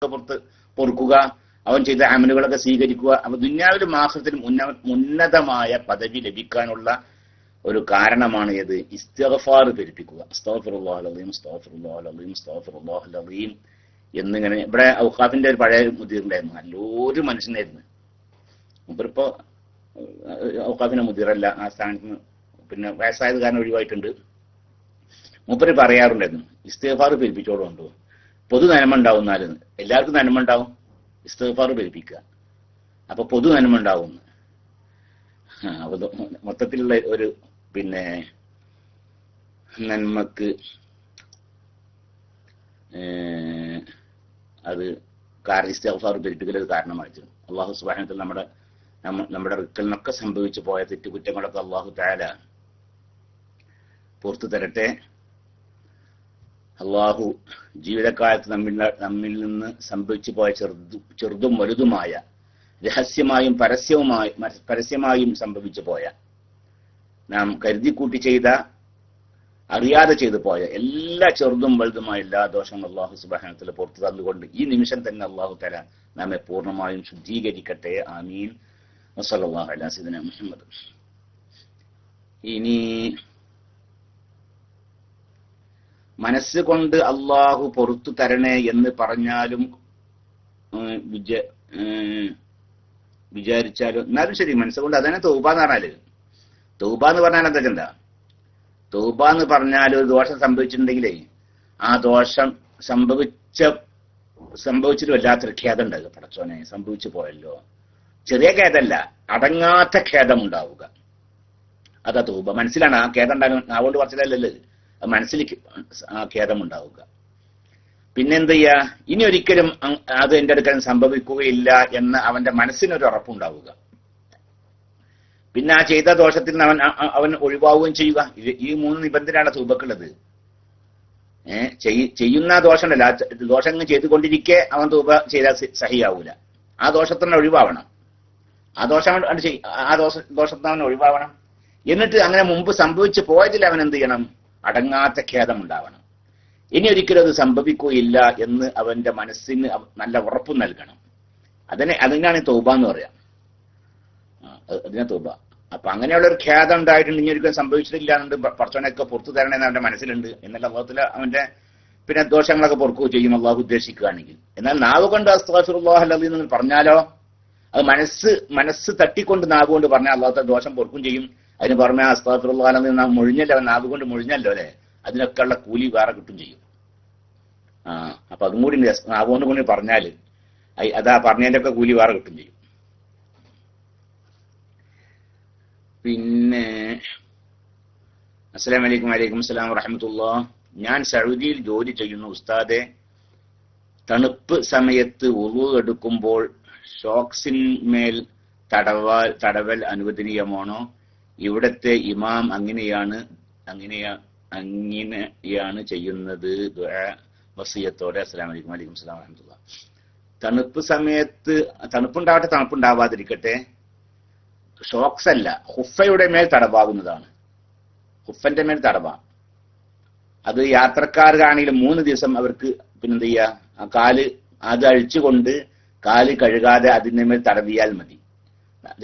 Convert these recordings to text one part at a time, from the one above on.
പുറത്ത് പൊറുക്കുക, അവൻ ചെയ്ത അമലുകളൊക്കെ സ്വീകരിക്കുക. അപ്പൊ ദുനിയാവിലും ആഖിറത്തിലും ഉന്നതമായ പദവി ലഭിക്കാനുള്ള ഒരു കാരണമാണ് ഏത്? ഇസ്തിഗ്ഫാർ പെരുപ്പിക്കുക. അസ്തഗ്ഫിറുല്ലാഹൽ അലീം, അസ്തഗ്ഫിറുല്ലാഹൽ അലീം, അസ്തഗ്ഫിറുല്ലാഹൽ അലീം എന്നിങ്ങനെ. ഇവിടെ ഔഖാഫിന്റെ ഒരു പഴയ മുദീറുണ്ടായിരുന്നു, നല്ലൊരു മനുഷ്യനായിരുന്നു. മൂപ്പരിപ്പോ ഔഖാഫിന്റെ മുദീറല്ല, ആ സ്ഥാനത്ത് പിന്നെ വയസ്സായത് കാരണം ഒഴിവായിട്ടുണ്ട്. മൂപ്പര് പറയാറുണ്ടായിരുന്നു, ഇസ്തിഗ്ഫാർ പെരുപ്പിച്ചോടുണ്ടോ, പൊതു നന്മ ഉണ്ടാവും. എന്നാലും എല്ലാവർക്കും നന്മ ഉണ്ടാവും, ഇസ്തിഗ്ഫാർ പെരുപ്പിക്കുക, അപ്പൊ പൊതു നന്മ ഉണ്ടാവും. അപ്പൊ മൊത്തത്തിലുള്ള ഒരു പിന്നെ നന്മക്ക് അത് ഇസ്തിഗ്ഫാർ പെരുപ്പിക്കൽ ഒരു കാരണമായിട്ട് അള്ളാഹു സുബ്ഹാനഹു വ തആല നമ്മുടെ റിക്കലിനൊക്കെ സംഭവിച്ചു പോയ തെറ്റുകുറ്റങ്ങളൊക്കെ അള്ളാഹു തആല പുറത്തു തരട്ടെ. അള്ളാഹു ജീവിതകാലത്ത് നമ്മിൽ നിന്ന് സംഭവിച്ചു പോയ ചെറുതും വലുതുമായ, രഹസ്യമായും പരസ്യമായും സംഭവിച്ചു പോയ, നാം കരുതിക്കൂട്ടി ചെയ്ത, അറിയാതെ ചെയ്തു പോയ എല്ലാ ചെറുതും വലുതുമായ എല്ലാ ദോഷങ്ങളും അള്ളാഹു സുബ്ഹാനഹു വ തആല പുറത്തു തന്നുകൊണ്ട് ഈ നിമിഷം തന്നെ അള്ളാഹു തആല നമ്മെ പൂർണ്ണമായും ശുദ്ധീകരിക്കട്ടെ. ആമീൻ. വസല്ലല്ലാഹു അലാ സയ്യിദിനാ മുഹമ്മദ്. ഇനി മനസ്സുകൊണ്ട് അള്ളാഹു പുറത്തു തരണേ എന്ന് പറഞ്ഞാലും വിചാരിച്ചാലും, എന്നാലും ശരി, മനസ്സുകൊണ്ട് അതന്നെ തൗബ എന്ന് പറഞ്ഞാല്. തൗബ എന്ന് പറഞ്ഞാൽ എന്താ? തൗബ എന്ന് പറഞ്ഞാൽ ഒരു ദോഷം സംഭവിച്ചിട്ടുണ്ടെങ്കിലേ ആ ദോഷം സംഭവിച്ചിട്ട് വല്ലാത്തൊരു ഖേദം ഉണ്ടാകുക. പടച്ചോനെ, സംഭവിച്ചു പോയല്ലോ. ചെറിയ ഖേദമല്ല, അടങ്ങാത്ത ഖേദം ഉണ്ടാവുക. അതാ തൗബ. മനസ്സിലാണ് ആ ഖേദം ഉണ്ടാകുക, അതുകൊണ്ട് പറച്ചിലല്ലല്ലോ, മനസ്സിലേക്ക് ആ ഖേദം ഉണ്ടാവുക. പിന്നെന്ത് ചെയ്യാ? ഇനി ഒരിക്കലും അത് എന്റെ അടുക്കൽ സംഭവിക്കുകയില്ല എന്ന് അവന്റെ മനസ്സിനൊരു ഉറപ്പുണ്ടാവുക. പിന്നെ ആ ചെയ്ത ദോഷത്തിൽ നിന്ന് അവൻ ഒഴിവാവുകയും ചെയ്യുക. ഈ 3 നിബന്ധനയാണ് തൗബക്കുള്ളത്. ചെയ്യുന്ന ദോഷമല്ല, ദോഷങ്ങൾ ചെയ്തുകൊണ്ടിരിക്കെ അവൻ തൗബ ചെയ്താൽ സഹിയാവൂല. ആ ദോഷത്തിന് ഒഴിവാവണം. ആ ദോഷത്തിന് അവൻ ഒഴിവാവണം. എന്നിട്ട് അങ്ങനെ മുമ്പ് സംഭവിച്ചു പോയതിൽ അവൻ എന്ത് ചെയ്യണം? അടങ്ങാത്ത ഖേദം ഉണ്ടാവണം. ഇനി ഒരിക്കലും അത് സംഭവിക്കുകയില്ല എന്ന് അവന്റെ മനസ്സിന് നല്ല ഉറപ്പ് നൽകണം. അതിനാണ് തൗബ എന്ന് പറയാം. അതിനാ തൗബ. അപ്പൊ അങ്ങനെയുള്ള ഒരു ഖേദം ഉണ്ടായിട്ടുണ്ട്, ഇനി ഒരിക്കലും സംഭവിച്ചിട്ടില്ല എന്നുണ്ട്, പടച്ചോനൊക്കെ പുറത്തു തരണമെന്ന് അവന്റെ മനസ്സിലുണ്ട്. എന്നാൽ അള്ളാഹുവിൽ അവന്റെ പിന്നെ ദോഷങ്ങളൊക്കെ പൊറുക്കുകയും ചെയ്യും അള്ളാഹു ഉദ്ദേശിക്കുകയാണെങ്കിൽ. എന്നാൽ നാവ് കൊണ്ട് അസ്തഗ്ഫിറുല്ലാഹൽ അലീം എന്ന് പറഞ്ഞാലോ, അത് മനസ്സ് തട്ടിക്കൊണ്ട് നാവ് കൊണ്ട് പറഞ്ഞാൽ അള്ളാഹു ദോഷം പൊറുക്കും ചെയ്യും. അതിന് പുറമെ അസ്തഗ്ഫിറുല്ലാഹൽ അലീം നാം മൊഴിഞ്ഞല്ലോ, നാവ് കൊണ്ട് മൊഴിഞ്ഞല്ലോ അല്ലെ, അതിനൊക്കെ ഉള്ള കൂലി വേറെ കിട്ടും ചെയ്യും. അപ്പൊ അതും കൂടി നാവ് കൊണ്ട് പറഞ്ഞാല് അതാ പറഞ്ഞതിന്റെ ഒക്കെ കൂലി വേറെ കിട്ടും ചെയ്യും. പിന്നെ അസ്സലാമു അലൈക്കും. വലൈക്കും അസ്സലാം വറഹ്മത്തുള്ളാഹ്. ഞാൻ സൗദിയിൽ ജോലി ചെയ്യുന്നു ഉസ്താദെ. തണുപ്പ് സമയത്ത് വുളു എടുക്കുമ്പോൾ ഷോക്സിന്മേൽ തടവൽ അനുവദനീയമാണോ? ഇവിടത്തെ ഇമാം അങ്ങനെയാണ് ചെയ്യുന്നത്. ദുആ വസിയത്തോടെ. അസ്സലാമു അലൈക്കും. വലൈക്കും അസ്സലാം വറഹ്മത്തുള്ളാഹി. തണുപ്പ് സമയത്ത് തണുപ്പുണ്ടാവട്ടെ, തണുപ്പുണ്ടാവാതിരിക്കട്ടെ, ഷോക്സ് അല്ല, ഹുഫയുടെ മേൽ തടവാകുന്നതാണ്. ഹുഫന്റെ മേൽ തടവാം. അത് യാത്രക്കാർക്കാണെങ്കിലും 3 ദിവസം അവർക്ക് പിന്നെന്ത് ചെയ്യുക, ആ കാല് അത് അഴിച്ചുകൊണ്ട് കാല് കഴുകാതെ അതിന്റെ മേൽ തടവിയാൽ മതി.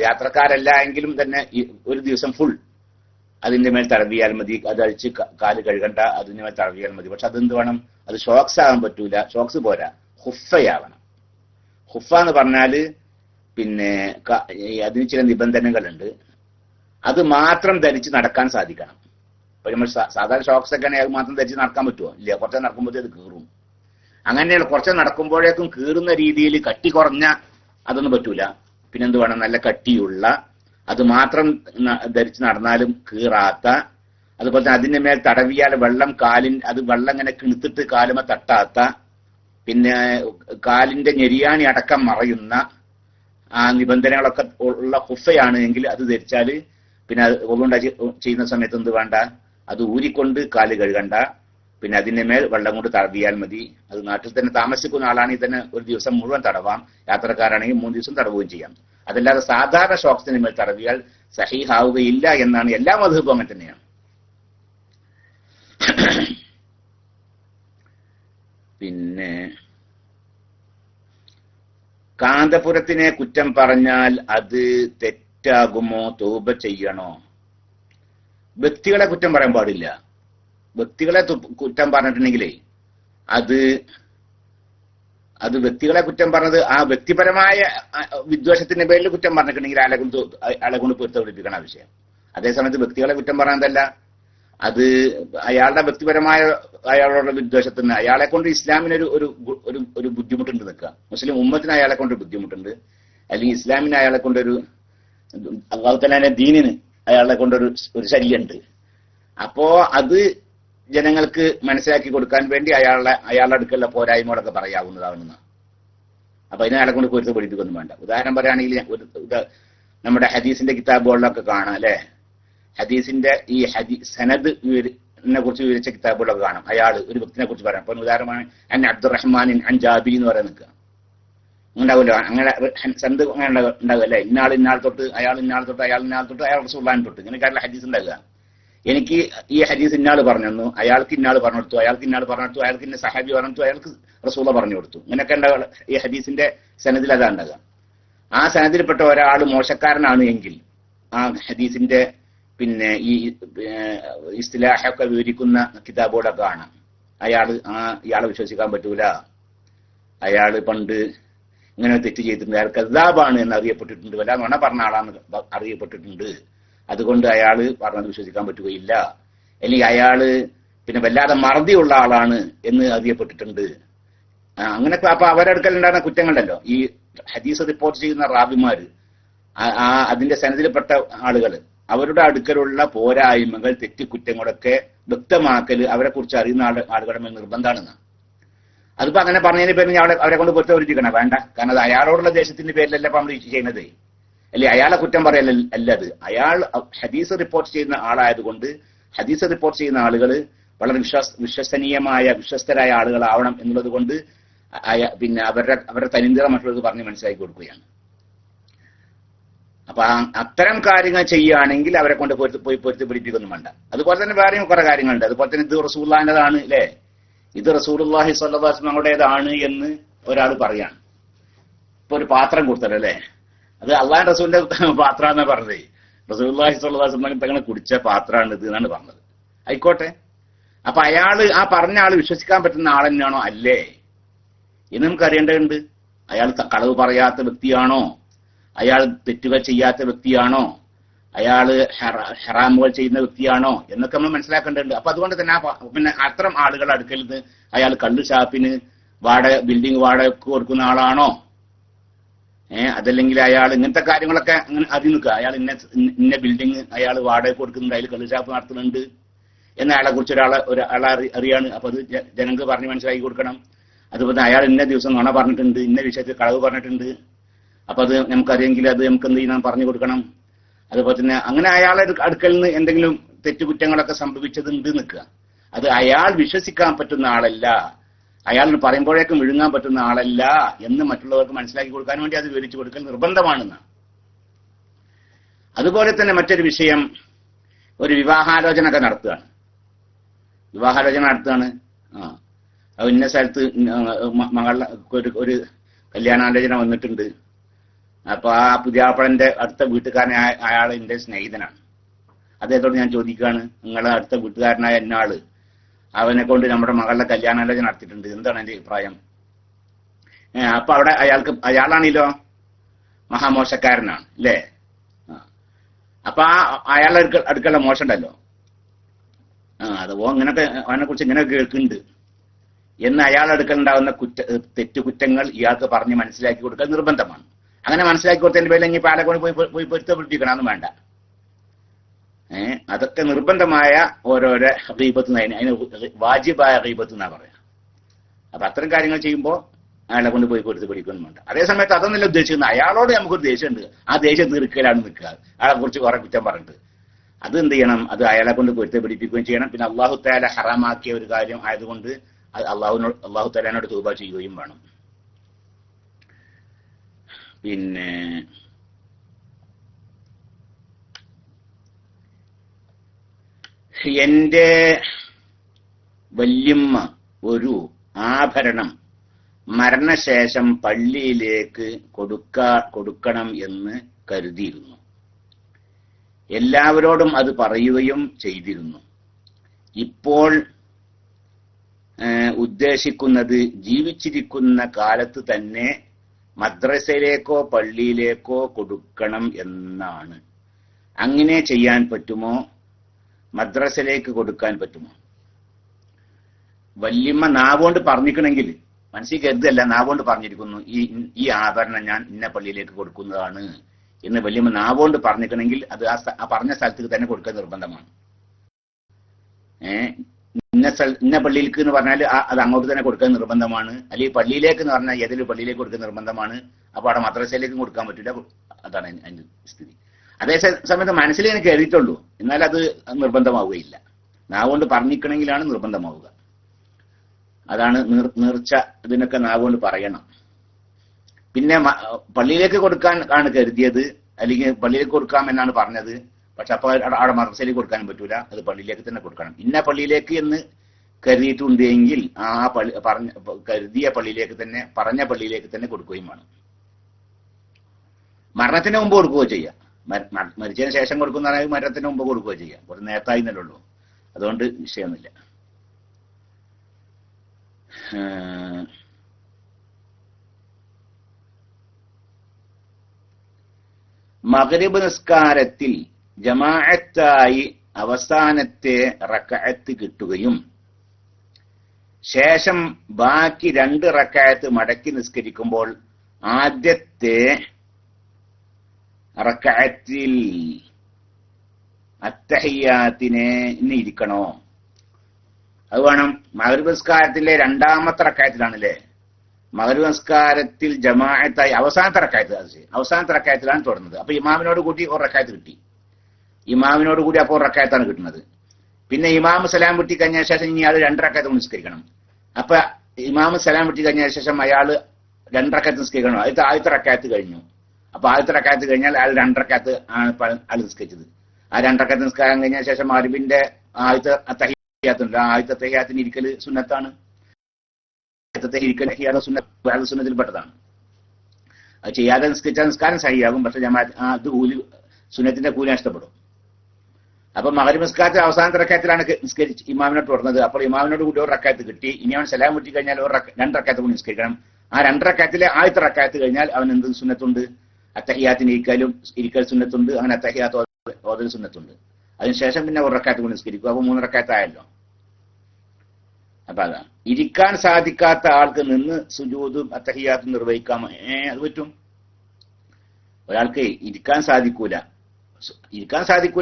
യാത്രക്കാരല്ല എങ്കിലും തന്നെ 1 ദിവസം ഫുൾ അതിന്റെ മേൽ തടവിയാൽ മതി. അത് അഴിച്ച് കാല് കഴുകണ്ട, അതിന്റെ മേൽ തടവിയാൽ മതി. പക്ഷെ അതെന്ത് വേണം? അത് ഷോക്സ് ആകാൻ പറ്റൂല, ഷോക്സ് പോരാ, ഹുഫയാവണം. ഹുഫ എന്ന് പറഞ്ഞാല് പിന്നെ അതിന് ചില നിബന്ധനകളുണ്ട്. അത് മാത്രം ധരിച്ച് നടക്കാൻ സാധിക്കണം. ഇപ്പൊ നമ്മൾ സാധാരണ ഷോക്സ് ഒക്കെ ആണെങ്കിൽ അത് മാത്രം ധരിച്ച് നടക്കാൻ പറ്റുമോ? ഇല്ല, കുറച്ച് നടക്കുമ്പോഴത്തേ അത് കീറും. അങ്ങനെയാണ്, കുറച്ച് നടക്കുമ്പോഴേക്കും കീറുന്ന രീതിയിൽ കട്ടി കുറഞ്ഞ അതൊന്നും പറ്റൂല. പിന്നെന്ത് വേണം? നല്ല കട്ടിയുള്ള, അത് മാത്രം ധരിച്ച് നടന്നാലും കീറാത്ത, അതുപോലെ തന്നെ അതിന്റെ മേൽ തടവിയാൽ വെള്ളം ഇങ്ങനെ കിണുത്തിട്ട് കാലുമ തട്ടാത്ത, പിന്നെ കാലിന്റെ ഞെരിയാണി അടക്കം മറയുന്ന ആ നിബന്ധനകളൊക്കെ ഉള്ള ഹുഫയാണ് എങ്കിൽ അത് ധരിച്ചാൽ പിന്നെ അതുകൊണ്ട് ചെയ്യുന്ന സമയത്ത് എന്ത് വേണ്ട? അത് ഊരിക്കൊണ്ട് കാല് കഴുകണ്ട. പിന്നെ അതിന്റെ മേൽ വെള്ളം കൊണ്ട് തടവിയാൽ മതി. അത് നാട്ടിൽ തന്നെ താമസിക്കുന്ന ആളാണെങ്കിൽ തന്നെ 1 ദിവസം മുഴുവൻ തടവാം. യാത്രക്കാരാണെങ്കിൽ 3 ദിവസം തടവുകയും ചെയ്യാം. അതല്ലാതെ സാധാരണ ഷോക്സിന് മേൽ തടവിയാൽ സഹീഹാവുകയില്ല എന്നാണ് എല്ലാ മദ്ഹബും അങ്ങനെ തന്നെയാണ്. പിന്നെ കാന്തപുരത്തിനെ കുറ്റം പറഞ്ഞാൽ അത് തെറ്റാകുമോ? തൗബ ചെയ്യണോ? വ്യക്തികളെ കുറ്റം പറയാൻ പാടില്ല. വ്യക്തികളെ കുറ്റം പറഞ്ഞിട്ടുണ്ടെങ്കിലേ അത് വ്യക്തികളെ കുറ്റം പറഞ്ഞത് ആ വ്യക്തിപരമായ വിദ്വേഷത്തിന്റെ പേരിൽ കുറ്റം പറഞ്ഞിട്ടുണ്ടെങ്കിൽ അയാളെ കൊണ്ട് പൊരുത്തപ്പെടിപ്പിക്കണം വിഷയം. അതേസമയത്ത് വ്യക്തികളെ കുറ്റം പറയാനല്ല, അത് അയാളുടെ വ്യക്തിപരമായ അയാളുടെ വിദ്വേഷത്തിന് അയാളെ കൊണ്ട് ഇസ്ലാമിനൊരു ഒരു ഒരു ബുദ്ധിമുട്ടുണ്ട് നിൽക്കുക. മുസ്ലിം ഉമ്മത്തിന് അയാളെ കൊണ്ട് ബുദ്ധിമുട്ടുണ്ട്, അല്ലെങ്കിൽ ഇസ്ലാമിന് അയാളെ കൊണ്ടൊരു അല്ലാഹു തആലയുടെ ദീനിന് അയാളെ കൊണ്ടൊരു ശല്യമുണ്ട്. അപ്പോ അത് ജനങ്ങൾക്ക് മനസ്സിലാക്കി കൊടുക്കാൻ വേണ്ടി അയാളുടെ അടുക്കലുള്ള പോരായ്മകളൊക്കെ പറയാവുന്നതാണെന്ന്. അപ്പൊ അതിനെ അയാളെ കൊണ്ട് പൊരുത്ത് പഠിപ്പിക്കൊന്നും വേണ്ട. ഉദാഹരണം പറയുകയാണെങ്കിൽ നമ്മുടെ ഹദീസിന്റെ കിതാബുകളിലൊക്കെ കാണാം അല്ലെ, ഹദീസിന്റെ ഈ സനദിനെ കുറിച്ച് വിവരിച്ച കിതാബുകളൊക്കെ കാണാം. അയാൾ ഒരു വ്യക്തിനെ കുറിച്ച് പറയാം. അപ്പൊ ഉദാഹരണമാണ് അൻ അബ്ദുറഹ്മാൻ അൻ ജാബിരി എന്ന് പറയാൻ നിൽക്കുക. ഉണ്ടാവില്ല, അങ്ങനെ സനദ് അങ്ങനെ ഉണ്ടാവുക അല്ലെ, ഇന്നാൾ തൊട്ട് അയാൾ റസൂലുള്ളാഹിനെ തൊട്ട് ഇങ്ങനെയൊക്കെയുള്ള ഹദീസ് ഉണ്ടാകുക. എനിക്ക് ഈ ഹദീസ് ഇന്നാൾ പറഞ്ഞു തന്നു, അയാൾക്ക് ഇന്നാൾ പറഞ്ഞു കൊടുത്തു, അയാൾക്ക് ഇന്ന സഹാബി പറഞ്ഞു, അയാൾക്ക് റസൂല പറഞ്ഞു കൊടുത്തു. ഇങ്ങനെയൊക്കെ ഉണ്ടാവുക. ഈ ഹദീസിന്റെ സനദിൽ അതാ ഉണ്ടാകുക. ആ സനദിൽപ്പെട്ട ഒരാൾ മോശക്കാരനാണ് എങ്കിൽ ആ ഹദീസിന്റെ പിന്നെ ഈ ഇസ്തിലാഹൊക്കെ വിവരിക്കുന്ന കിതാബുകളൊക്കെ കാണാം. ഇയാളെ വിശ്വസിക്കാൻ പറ്റൂല, അയാള് പണ്ട് ഇങ്ങനെ തെറ്റ് ചെയ്തിട്ടുണ്ട്, അയാൾ കദ്ദാബാണ് എന്ന് അറിയപ്പെട്ടിട്ടുണ്ട്, വല്ല നുണ പറഞ്ഞ ആളാന്ന് അറിയപ്പെട്ടിട്ടുണ്ട്, അതുകൊണ്ട് അയാള് പറഞ്ഞത് വിശ്വസിക്കാൻ പറ്റുകയില്ല. അല്ലെങ്കിൽ അയാള് പിന്നെ വല്ലാതെ മറതിയുള്ള ആളാണ് എന്ന് അറിയപ്പെട്ടിട്ടുണ്ട്. അങ്ങനെയൊക്കെ അപ്പൊ അവരടുക്കൽ ഉണ്ടാകുന്ന കുറ്റങ്ങളുണ്ടല്ലോ. ഈ ഹദീസ് റിപ്പോർട്ട് ചെയ്യുന്ന റാബിമാര്, അതിന്റെ സനദിൽപ്പെട്ട ആളുകൾ, അവരുടെ അടുക്കലുള്ള പോരായ്മകൾ തെറ്റുകുറ്റങ്ങളൊക്കെ വ്യക്തമാക്കൽ അവരെ കുറിച്ച് അറിയുന്ന ആളുകളുടെ മേൽ നിർബന്ധമാണെന്ന്. അതിപ്പോ അങ്ങനെ പറഞ്ഞതിന് പേരിൽ അവരെ കൊണ്ട് പൊരുത്തപ്പെടിപ്പിക്കണം വേണ്ട. കാരണം അത് അയാളോടുള്ള ദേശത്തിന്റെ പേരിലല്ല ഇപ്പൊ നമ്മൾ ചെയ്യുന്നത്. അല്ലെ അയാളെ കുറ്റം പറയല്ല അത്. അയാൾ ഹദീസ് റിപ്പോർട്ട് ചെയ്യുന്ന ആളായതുകൊണ്ട് ഹദീസ് റിപ്പോർട്ട് ചെയ്യുന്ന ആളുകൾ വളരെ വിശ്വസ്തരായ ആളുകളാവണം എന്നുള്ളത് കൊണ്ട് പിന്നെ അവരുടെ തനിനിറ മറ്റുള്ളത് പറഞ്ഞ് മനസ്സിലാക്കി കൊടുക്കുകയാണ്. അപ്പൊ അത്തരം കാര്യങ്ങൾ ചെയ്യുകയാണെങ്കിൽ അവരെ കൊണ്ട് പൊരുത്തി പിടിപ്പിക്കൊന്നും വേണ്ട. അതുപോലെ തന്നെ വേറെയും കുറെ കാര്യങ്ങളുണ്ട്. അതുപോലെ തന്നെ ഇത് റസൂലുള്ളാഹിന്റേതാണ് അല്ലെ, ഇത് റസൂലുള്ളാഹി സ്വല്ലല്ലാഹു അലൈഹി വസല്ലമയുടേതാണ് എന്ന് ഒരാൾ പറയാണ്. ഇപ്പൊ ഒരു പാത്രം കൊടുത്തല്ലോ അല്ലെ, അത് അള്ളാഹുവിന്റെ റസൂലിന്റെ പാത്രം എന്നാ പറഞ്ഞത്. റസൂലുള്ളാഹി സ്വല്ലല്ലാഹു അലൈഹി വസല്ലം തങ്ങളെ കുടിച്ച പാത്രമാണ് ഇത് എന്നാണ് പറഞ്ഞത്. ആയിക്കോട്ടെ, അപ്പൊ ആ പറഞ്ഞ ആള് വിശ്വസിക്കാൻ പറ്റുന്ന ആൾ തന്നെയാണോ അല്ലേ എന്ന് നമുക്ക് അറിയേണ്ടതുണ്ട്. അയാൾ കളവ് പറയാത്ത വ്യക്തിയാണോ, അയാൾ തെറ്റുകൾ ചെയ്യാത്ത വ്യക്തിയാണോ, അയാള് ഹറാമുകൾ ചെയ്യുന്ന വ്യക്തിയാണോ എന്നൊക്കെ നമ്മൾ മനസ്സിലാക്കേണ്ടതുണ്ട്. അപ്പൊ അതുകൊണ്ട് തന്നെ പിന്നെ അത്തരം ആളുകളുടെ അടുക്കൽ നിന്ന് അയാൾ കള്ള് ഷാപ്പിന് ബിൽഡിംഗ് വാടകയ്ക്ക് കൊടുക്കുന്ന ആളാണോ, അതല്ലെങ്കിൽ അയാൾ ഇങ്ങനത്തെ കാര്യങ്ങളൊക്കെ അങ്ങനെ അറിഞ്ഞു നിൽക്കുക. അയാൾ ഇന്ന ബിൽഡിംഗ് അയാൾ വാടകയ്ക്ക് കൊടുക്കുന്നുണ്ട്, അതിൽ കള്ള് ഷാപ്പ് നടത്തുന്നുണ്ട് എന്ന് അയാളെ കുറിച്ച് ഒരാളെ അറിയാണ്. അപ്പൊ അത് ജനങ്ങൾക്ക് പറഞ്ഞ് മനസ്സിലാക്കി കൊടുക്കണം. അതുപോലെ അയാൾ ഇന്ന ദിവസം നുണ പറഞ്ഞിട്ടുണ്ട്, ഇന്ന വിഷയത്തിൽ കളവ് പറഞ്ഞിട്ടുണ്ട്, അപ്പൊ അത് നമുക്കറിയെങ്കിൽ അത് നമുക്ക് എന്ത് ചെയ്യണം, പറഞ്ഞു കൊടുക്കണം. അതുപോലെ തന്നെ അങ്ങനെ അയാളെ അടുക്കൽ നിന്ന് എന്തെങ്കിലും തെറ്റുകുറ്റങ്ങളൊക്കെ സംഭവിച്ചതുണ്ട് നിൽക്കുക, അത് അയാൾ വിശ്വസിക്കാൻ പറ്റുന്ന ആളല്ല, അയാൾ പറയുമ്പോഴേക്കും വിഴുങ്ങാൻ പറ്റുന്ന ആളല്ല എന്ന് മറ്റുള്ളവർക്ക് മനസ്സിലാക്കി കൊടുക്കാൻ വേണ്ടി അത് വിവരിച്ചു കൊടുക്കൽ നിർബന്ധമാണെന്ന്. അതുപോലെ തന്നെ മറ്റൊരു വിഷയം, ഒരു വിവാഹാലോചന ഒക്കെ നടത്തുകയാണ്. ഇന്ന സ്ഥലത്ത് മകളുടെ ഒരു കല്യാണാലോചന വന്നിട്ടുണ്ട്. അപ്പൊ ആ പുതിയാപ്പളന്റെ അടുത്ത വീട്ടുകാരനായ അയാൾ എന്റെ സ്നേഹിതനാണ്. അദ്ദേഹത്തോട് ഞാൻ ചോദിക്കുകയാണ്, നിങ്ങളെ അടുത്ത വീട്ടുകാരനായ എന്നാള് അവനെ കൊണ്ട് നമ്മുടെ മകളുടെ കല്യാണാലോചന നടത്തിയിട്ടുണ്ട്, എന്താണ് എന്റെ അഭിപ്രായം? അപ്പൊ അവിടെ അയാളാണല്ലോ മഹാമോശക്കാരനാണ് അല്ലേ. അപ്പൊ അയാളുടെ അടുക്കളുടെ മോശം ഉണ്ടല്ലോ, അതോ ഇങ്ങനൊക്കെ അവനെ കുറിച്ച് ഇങ്ങനെ കേൾക്കുന്നുണ്ട് എന്ന് അയാളുടെ അടുക്കലുണ്ടാകുന്ന തെറ്റുകുറ്റങ്ങൾ ഇയാൾക്ക് പറഞ്ഞ് മനസ്സിലാക്കി കൊടുക്കാൻ നിർബന്ധമാണ്. അങ്ങനെ മനസ്സിലാക്കി കൊടുത്തതിന്റെ പേരിൽ ഇനി പാലക്കോട് പോയി പൊരുത്തപ്പെട്ടിരിക്കണം, അതൊന്നും വേണ്ട. അതൊക്കെ നിർബന്ധമായ ഓരോരോ ഗീബത്ത്, അതിന് വാജിബായ ഗീബത്ത് എന്നാ പറയാ. അപ്പൊ അത്തരം കാര്യങ്ങൾ ചെയ്യുമ്പോൾ അയാളെ കൊണ്ട് പോയി പൊരുത്ത് പിടിക്കൊന്നും വേണ്ട. അതേസമയത്ത് അതൊന്നല്ല ഉദ്ദേശിക്കുന്നത്, അയാളോട് നമുക്കൊരു ദേഷ്യമുണ്ട്, ആ ദേഷ്യം തീർക്കലാണ് നിൽക്കുക, അയാളെ കുറിച്ച് കുറെ കുറ്റം പറഞ്ഞിട്ട് അത് എന്ത് ചെയ്യണം, അത് അയാളെ കൊണ്ട് പൊരുത്ത് പിടിപ്പിക്കുകയും ചെയ്യണം. പിന്നെ അള്ളാഹു തആല ഹറാമാക്കിയ ഒരു കാര്യം ആയതുകൊണ്ട് അള്ളാഹു തആലയോട് തൗബ ചെയ്യുകയും വേണം. പിന്നെ എന്റെ വല്യമ്മ ഒരു ആഭരണം മരണശേഷം പള്ളിയിലേക്ക് കൊടുക്കണം എന്ന് കരുതിയിരുന്നു. എല്ലാവരോടും അത് പറയുകയും ചെയ്തിരുന്നു. ഇപ്പോൾ ഉദ്ദേശിക്കുന്നത് ജീവിച്ചിരിക്കുന്ന കാലത്ത് തന്നെ മദ്രസയിലേക്കോ പള്ളിയിലേക്കോ കൊടുക്കണം എന്നാണ്. അങ്ങനെ ചെയ്യാൻ പറ്റുമോ? മദ്രസയിലേക്ക് കൊടുക്കാൻ പറ്റുമോ? വല്യമ്മ നാവുകൊണ്ട് പറഞ്ഞിക്കണമെങ്കിൽ, മനസ്സിൽ കരുതല്ല, നാവുകൊണ്ട് പറഞ്ഞിരിക്കുന്നു ഈ ആഭരണം ഞാൻ ഇന്ന പള്ളിയിലേക്ക് കൊടുക്കുന്നതാണ് എന്ന് വല്യമ്മ നാവുകൊണ്ട് പറഞ്ഞിക്കണമെങ്കിൽ അത് ആ പറഞ്ഞ സ്ഥലത്തേക്ക് തന്നെ കൊടുക്കാൻ നിർബന്ധമാണ്. ഇന്ന പള്ളിയിലേക്ക് എന്ന് പറഞ്ഞാൽ അത് അങ്ങോട്ട് തന്നെ കൊടുക്കാൻ നിർബന്ധമാണ്. അല്ലെങ്കിൽ പള്ളിയിലേക്ക് എന്ന് പറഞ്ഞാൽ ഏതെങ്കിലും പള്ളിയിലേക്ക് കൊടുക്കാൻ നിർബന്ധമാണ്. അപ്പൊ അവിടെ മദ്രസയിലേക്കും കൊടുക്കാൻ പറ്റില്ല. അതാണ് അതിന്റെ സ്ഥിതി. അതേ സമയത്ത് മനസ്സിൽ എനിക്ക് എഴുതിയിട്ടുള്ളൂ, എന്നാൽ അത് നിർബന്ധമാവുകയില്ല. നാവുകൊണ്ട് പറഞ്ഞിക്കണമെങ്കിലാണ് നിർബന്ധമാവുക. അതാണ് നേർച്ച. ഇതിനൊക്കെ നാവുകൊണ്ട് പറയണം. പിന്നെ പള്ളിയിലേക്ക് കൊടുക്കാൻ ആണ് കരുതിയത്, അല്ലെങ്കിൽ പള്ളിയിലേക്ക് കൊടുക്കാം എന്നാണ് പറഞ്ഞത്. പക്ഷെ അപ്പോൾ അവിടെ മദ്രസയിലേക്ക് കൊടുക്കാനും പറ്റൂല, അത് പള്ളിയിലേക്ക് തന്നെ കൊടുക്കണം. ഇന്ന പള്ളിയിലേക്ക് എന്ന് കരുതിയിട്ടുണ്ടെങ്കിൽ ആ കരുതിയ പള്ളിയിലേക്ക് തന്നെ, പറഞ്ഞ പള്ളിയിലേക്ക് തന്നെ കൊടുക്കുകയും വേണം. മരണത്തിന് മുമ്പ് കൊടുക്കുകയോ ചെയ്യാം. മരിച്ചതിന് ശേഷം കൊടുക്കുന്നതാണെങ്കിൽ മരണത്തിന് മുമ്പ് കൊടുക്കുകയോ ചെയ്യാം. കുറച്ച് നേരത്തായി എന്നല്ലേ ഉള്ളൂ. അതുകൊണ്ട് വിഷയമൊന്നുമില്ല. മഗ്രിബ് നിസ്കാരത്തിൽ ജമാഅത്തായി അവസാനത്തെ റക്അത്ത് കിട്ടുകയും ശേഷം ബാക്കി 2 റക്അത്ത് മടക്കി നിസ്കരിക്കുമ്പോൾ ആദ്യത്തെ റക്അത്തിൽ അത്തഹിയ്യാത്തിനെ ഇരിക്കണോ? അത് വേണം. മഗ്രിബ് നിസ്കാരത്തിലെ 2ാമത്തെ റക്അത്തിലാണല്ലേ. മഗ്രിബ് നിസ്കാരത്തിൽ ജമാഅത്തായി അവസാനത്തെ റക്അത്തിലാണ് തുടങ്ങുന്നത്. അപ്പൊ ഇമാമിനോട് കൂടി 1 റക്അത്ത് കിട്ടി. ഇമാമിനോട് കൂടി അപ്പോൾ 1 റക്അത്താണ് കിട്ടുന്നത്. പിന്നെ ഇമാം സലാം വിട്ടി കഴിഞ്ഞ ശേഷം ഇനി അയാൾ 2 റക്അത്ത് നിസ്കരിക്കണം. അപ്പൊ ഇമാം സലാം വിട്ടി കഴിഞ്ഞ ശേഷം അയാൾ 2 റക്അത്ത് നിസ്കരിക്കണം. ആദ്യത്തെ റക്അത്ത് കഴിഞ്ഞു. അപ്പൊ ആദ്യത്തെ റക്അത്ത് കഴിഞ്ഞാൽ അയാൾ 2 റക്അത്ത് ആണ് അയാൾ നിസ്കരിച്ചത്. ആ 2 റക്അത്ത് നിസ്കാരം കഴിഞ്ഞ ശേഷം മഗ്രിബിന്റെ ആദ്യത്തെ തഹിയ്യാത്തുണ്ട്. ആ ആദ്യത്തെ തഹിയ്യാത്തിന് ഇരിക്കൽ സുന്നത്താണ്. സുന്നത്തിൽപ്പെട്ടതാണ്. അത് ചെയ്യാതെ നിസ്കരിച്ചാൽ നിസ്കാരം സഹിയാകും. പക്ഷെ അത് സുന്നത്തിന്റെ കൂലി നഷ്ടപ്പെടും. അപ്പൊ മഗ്രിബ് നിസ്കാരത്തിൽ അവസാനത്തെ റക്അത്തിലാണ് നിസ്കരിച്ച് ഇമാമിനോട് തുടർന്നത്. അപ്പോൾ ഇമാമിനോട് കൂടി 1 റക്അത്ത് കിട്ടി. ഇനി അവൻ സലാം വിട്ടി കഴിഞ്ഞാൽ 2 റക്അത്ത് കൂടി നിസ്കരിക്കണം. ആ 2 റക്അത്തിലെ ആദ്യത്തെ റക്അത്ത് കഴിഞ്ഞാൽ അവൻ എന്ത് സുന്നത്തുണ്ട്? അത്തഹിയ്യാത്തിന് ഇരിക്കൽ സുന്നത്തുണ്ട്. അങ്ങനെ അത്തഹിയ്യാത്ത് ഓതൽ സുന്നത്തുണ്ട്. അതിനുശേഷം പിന്നെ 1 റക്അത്ത് കൂടി നിസ്കരിക്കും. അപ്പൊ 3 റക്അത്ത് ആയല്ലോ. അപ്പൊ അതാണ്. ഇരിക്കാൻ സാധിക്കാത്ത ആൾക്ക് നിന്ന് സുജൂദും അത്തഹിയ്യാത്തും നിർവഹിക്കാമോ? അത് പറ്റും. ഒരാൾക്ക് ഇരിക്കാൻ സാധിക്കൂല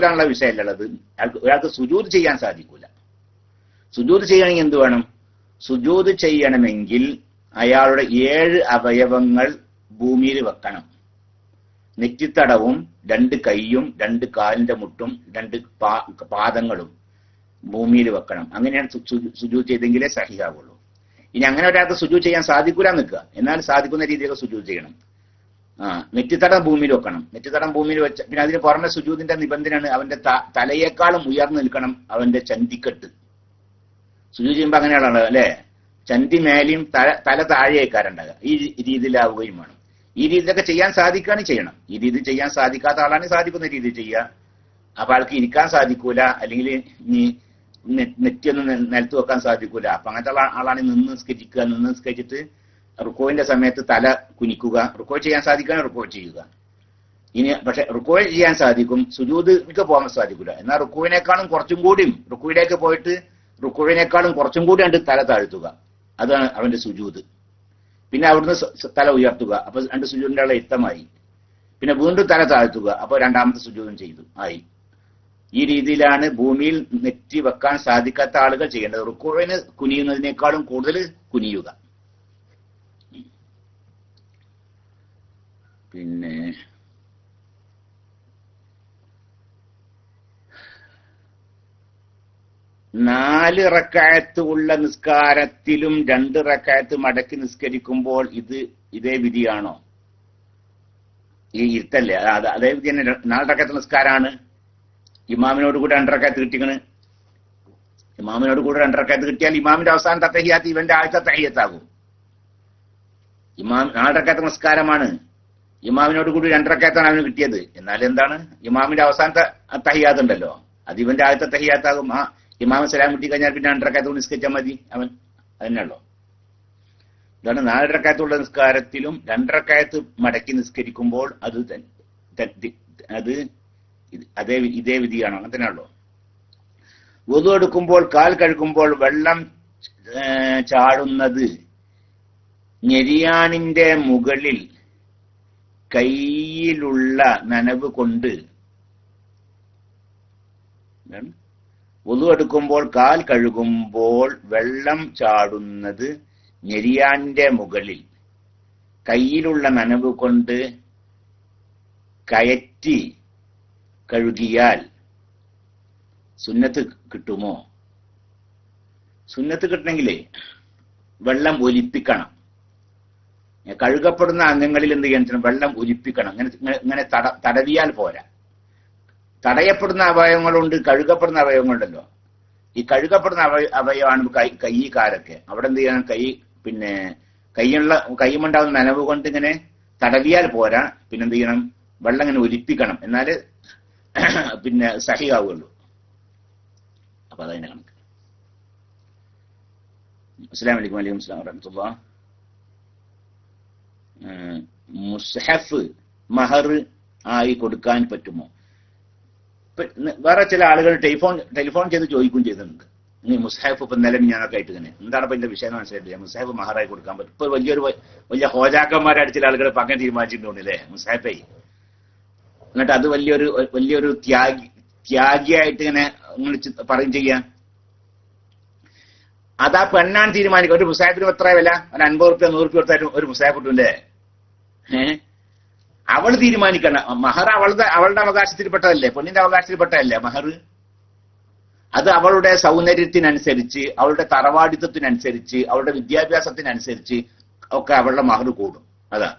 എന്നുള്ള വിഷയമല്ലുള്ളത്. ഒരാൾക്ക് സുജൂദ് ചെയ്യാൻ സാധിക്കൂല. സുജൂദ് ചെയ്യണമെങ്കിൽ എന്ത് വേണം? സുജൂദ് ചെയ്യണമെങ്കിൽ അയാളുടെ 7 അവയവങ്ങൾ ഭൂമിയിൽ വെക്കണം. നെറ്റിത്തടവും 2 കൈയും 2 കാലിന്റെ മുട്ടും 2 പാദങ്ങളും ഭൂമിയിൽ വെക്കണം. അങ്ങനെയാണ് സുജൂദ് ചെയ്തെങ്കിലേ സഹിയാവുള്ളൂ. ഇനി അങ്ങനെ ഒരാൾക്ക് സുജൂദ് ചെയ്യാൻ സാധിക്കൂല നിൽക്കുക, എന്നാൽ സാധിക്കുന്ന രീതിയിലൊക്കെ സുജൂദ് ചെയ്യണം. നെറ്റിത്തടം ഭൂമിയിൽ വെക്കണം. നെറ്റിത്തടം ഭൂമിയിൽ വെച്ച പിന്നെ അതിന് പുറമെ സുജൂദിന്റെ നിബന്ധനയാണ് അവന്റെ തലയേക്കാളും ഉയർന്നു നിൽക്കണം അവന്റെ ചന്തിക്കെട്ട്. സുജൂദ് ചെയ്യുമ്പോ അങ്ങനെയാണല്ലോ അല്ലെ. ചന്തി മേലെയും തല താഴെയേക്കാരുണ്ടാകുക. ഈ രീതിയിലാവുകയും വേണം. ഈ രീതിയിലൊക്കെ ചെയ്യാൻ സാധിക്കുകയാണെങ്കിൽ ചെയ്യണം. ഈ രീതി ചെയ്യാൻ സാധിക്കാത്ത ആളാണെങ്കിൽ സാധിക്കുന്ന രീതിയിൽ ചെയ്യുക. അപ്പൊ ആൾക്ക് ഇരിക്കാൻ സാധിക്കൂല, അല്ലെങ്കിൽ ഇനി നെറ്റിയൊന്നും നിലത്ത് വെക്കാൻ സാധിക്കൂല. അപ്പൊ അങ്ങനത്തെ ആളാണെങ്കിൽ നിന്ന് നിസ്കരിച്ചിട്ട് റുക്കോയിന്റെ സമയത്ത് തല കുനിക്കുക. റുക്കോ ചെയ്യാൻ സാധിക്കുകയാണെങ്കിൽ റുക്കോ ചെയ്യുക. ഇനി പക്ഷെ റുക്കോ ചെയ്യാൻ സാധിക്കും, സുജൂദിലേക്ക് പോകാൻ സാധിക്കൂല. എന്നാൽ റുക്കോയിനേക്കാളും കുറച്ചും കൂടിയും റുക്കോയിലേക്ക് പോയിട്ട് റുക്കോയിനേക്കാളും കുറച്ചും കൂടി കണ്ട് തല താഴ്ത്തുക. അതാണ് അവന്റെ സുജൂദ്. പിന്നെ അവിടുന്ന് തല ഉയർത്തുക. അപ്പൊ 2 സുജൂദിന്റെ ആളെ ഇത്തമായി. പിന്നെ വീണ്ടും തല താഴ്ത്തുക. അപ്പൊ 2ാമത്തെ സുജൂദും ചെയ്തു ആയി. ഈ രീതിയിലാണ് ഭൂമിയിൽ നെറ്റി വെക്കാൻ സാധിക്കാത്ത ആളുകൾ ചെയ്യേണ്ടത്. റുക്കോയിന് കുനിയുന്നതിനേക്കാളും കൂടുതൽ കുനിയുക. പിന്നെ 4 റക്അത്ത് ഉള്ള നിസ്കാരത്തിലും 2 റക്അത്ത് മടക്കി നിസ്കരിക്കുമ്പോൾ ഇതേ വിധിയാണോ? ഈ ഇരുത്തല്ലേ? അതേ വിധി തന്നെ. 4 റക്അത്ത് നിസ്കാരമാണ്. ഇമാമിനോട് കൂടെ 2 റക്അത്ത് കിട്ടിക്കണ്. ഇമാമിനോട് കൂടെ 2 റക്അത്ത് കിട്ടിയാൽ ഇമാമിന്റെ അവസാനത്തെ തഹിയ്യാത്ത് ഇവന്റെ ആദ്യത്തെ തഹിയ്യത്താകും. ഇമാം 4 റക്അത്ത് നമസ്കാരമാണ്, ഇമാമിനോട് കൂടി 2 റക്അത്താണ് അവന് കിട്ടിയത്. എന്നാൽ എന്താണ്, ഇമാമിന്റെ അവസാനത്തെ തഹിയ്യാത്ത് ഉണ്ടല്ലോ, അത് ഇവന്റെ ആദ്യത്തെ തഹിയ്യാത്താകും. ആ ഇമാം സലാം കിട്ടി കഴിഞ്ഞാൽ പിന്നെ 2 റക്അത്ത് നിസ്കരിച്ചാൽ മതി അവൻ. അതിനുള്ളൂ. ഇതാണ് 4 റക്അത്തുള്ള നിസ്കാരത്തിലും 2 റക്അത്ത് മടക്കി നിസ്കരിക്കുമ്പോൾ അത് ഇതേ വിധിയാണോ? അങ്ങനെ തന്നെയുള്ളൂ. വുളു എടുക്കുമ്പോൾ കാൽ കഴുകുമ്പോൾ വെള്ളം ചാടുന്നത് ഞെരിയാണിന്റെ മുകളിൽ കയ്യിലുള്ള നനവ് കൊണ്ട്, വുളു എടുക്കുമ്പോൾ കാൽ കഴുകുമ്പോൾ വെള്ളം ചാടുന്നത് ഞെരിയാണിന്റെ മുകളിൽ കയ്യിലുള്ള നനവ് കൊണ്ട് കയറ്റി കഴുകിയാൽ സുന്നത്ത് കിട്ടുമോ? സുന്നത്ത് കിട്ടണമെങ്കിലേ വെള്ളം ഒലിപ്പിക്കണം. കഴുകപ്പെടുന്ന അംഗങ്ങളിൽ എന്ത് ചെയ്യണം? വെള്ളം ഒലിപ്പിക്കണം. ഇങ്ങനെ തടവിയാൽ പോരാ. തടയപ്പെടുന്ന അവയവങ്ങളുണ്ട്, കഴുകപ്പെടുന്ന അവയവങ്ങളുണ്ടല്ലോ. ഈ കഴുകപ്പെടുന്ന അവയവമാണ് കൈ കാലൊക്കെ. അവിടെ എന്ത് ചെയ്യണം? കൈയുണ്ടാവുന്ന നനവ് കൊണ്ട് ഇങ്ങനെ തടവിയാൽ പോരാ, പിന്നെന്ത് ചെയ്യണം? വെള്ളം ഇങ്ങനെ ഒലിപ്പിക്കണം. എന്നാല് സഹിയാവുള്ളൂ. അപ്പൊ അതതിന്റെ കണക്ക്. അസ്സലാമു അലൈക്കും വലൈക്കും അസ്സലാം വറഹ്മത്തുള്ളാഹി. മുസ്ഹഫ് മഹർ ആയി കൊടുക്കാൻ പറ്റുമോ? വേറെ ചില ആളുകൾ ടെലിഫോൺ ചെയ്ത് ചോദിക്കുകയും ചെയ്തിട്ടുണ്ട്. ഇനി മുസ്ഹഫ് ഇപ്പൊ നിലം ഞാനൊക്കെ ആയിട്ട് തന്നെ എന്താണ് ഇപ്പൊ ഇതിന്റെ വിഷയം മനസ്സിലായിട്ടില്ല. മുസ്ഹഫ് മഹറായി കൊടുക്കാൻ പറ്റും. ഇപ്പൊ വലിയ ഹോജാക്കന്മാരായിട്ട് ചില ആളുകൾ പങ്കൻ തീരുമാനിച്ചിട്ടുണ്ടല്ലേ മുസ്ഹഫെ. എന്നിട്ട് അത് വലിയൊരു ത്യാഗിയായിട്ട് ഇങ്ങനെ പറയും ചെയ്യാം. അതാ പെണ്ണാണ് തീരുമാനിക്കുക. ഒരു മുസാഫിന് എത്ര വില? ഒരു 50 റുപ്യ 100 റുപ്യ കൊടുത്താലും ഒരു മുസാഫ് കിട്ടൂല്ലേ? അവൾ തീരുമാനിക്കണം. മഹർ അവളുടെ അവകാശത്തിൽപ്പെട്ടതല്ലേ, പെണ്ണിന്റെ അവകാശത്തിൽപ്പെട്ടതല്ലേ മഹർ. അത് അവളുടെ സൗന്ദര്യത്തിനനുസരിച്ച്, അവളുടെ തറവാടിത്തത്തിനനുസരിച്ച്, അവളുടെ വിദ്യാഭ്യാസത്തിനനുസരിച്ച് ഒക്കെ അവളുടെ മഹർ കൂടും. അതാ,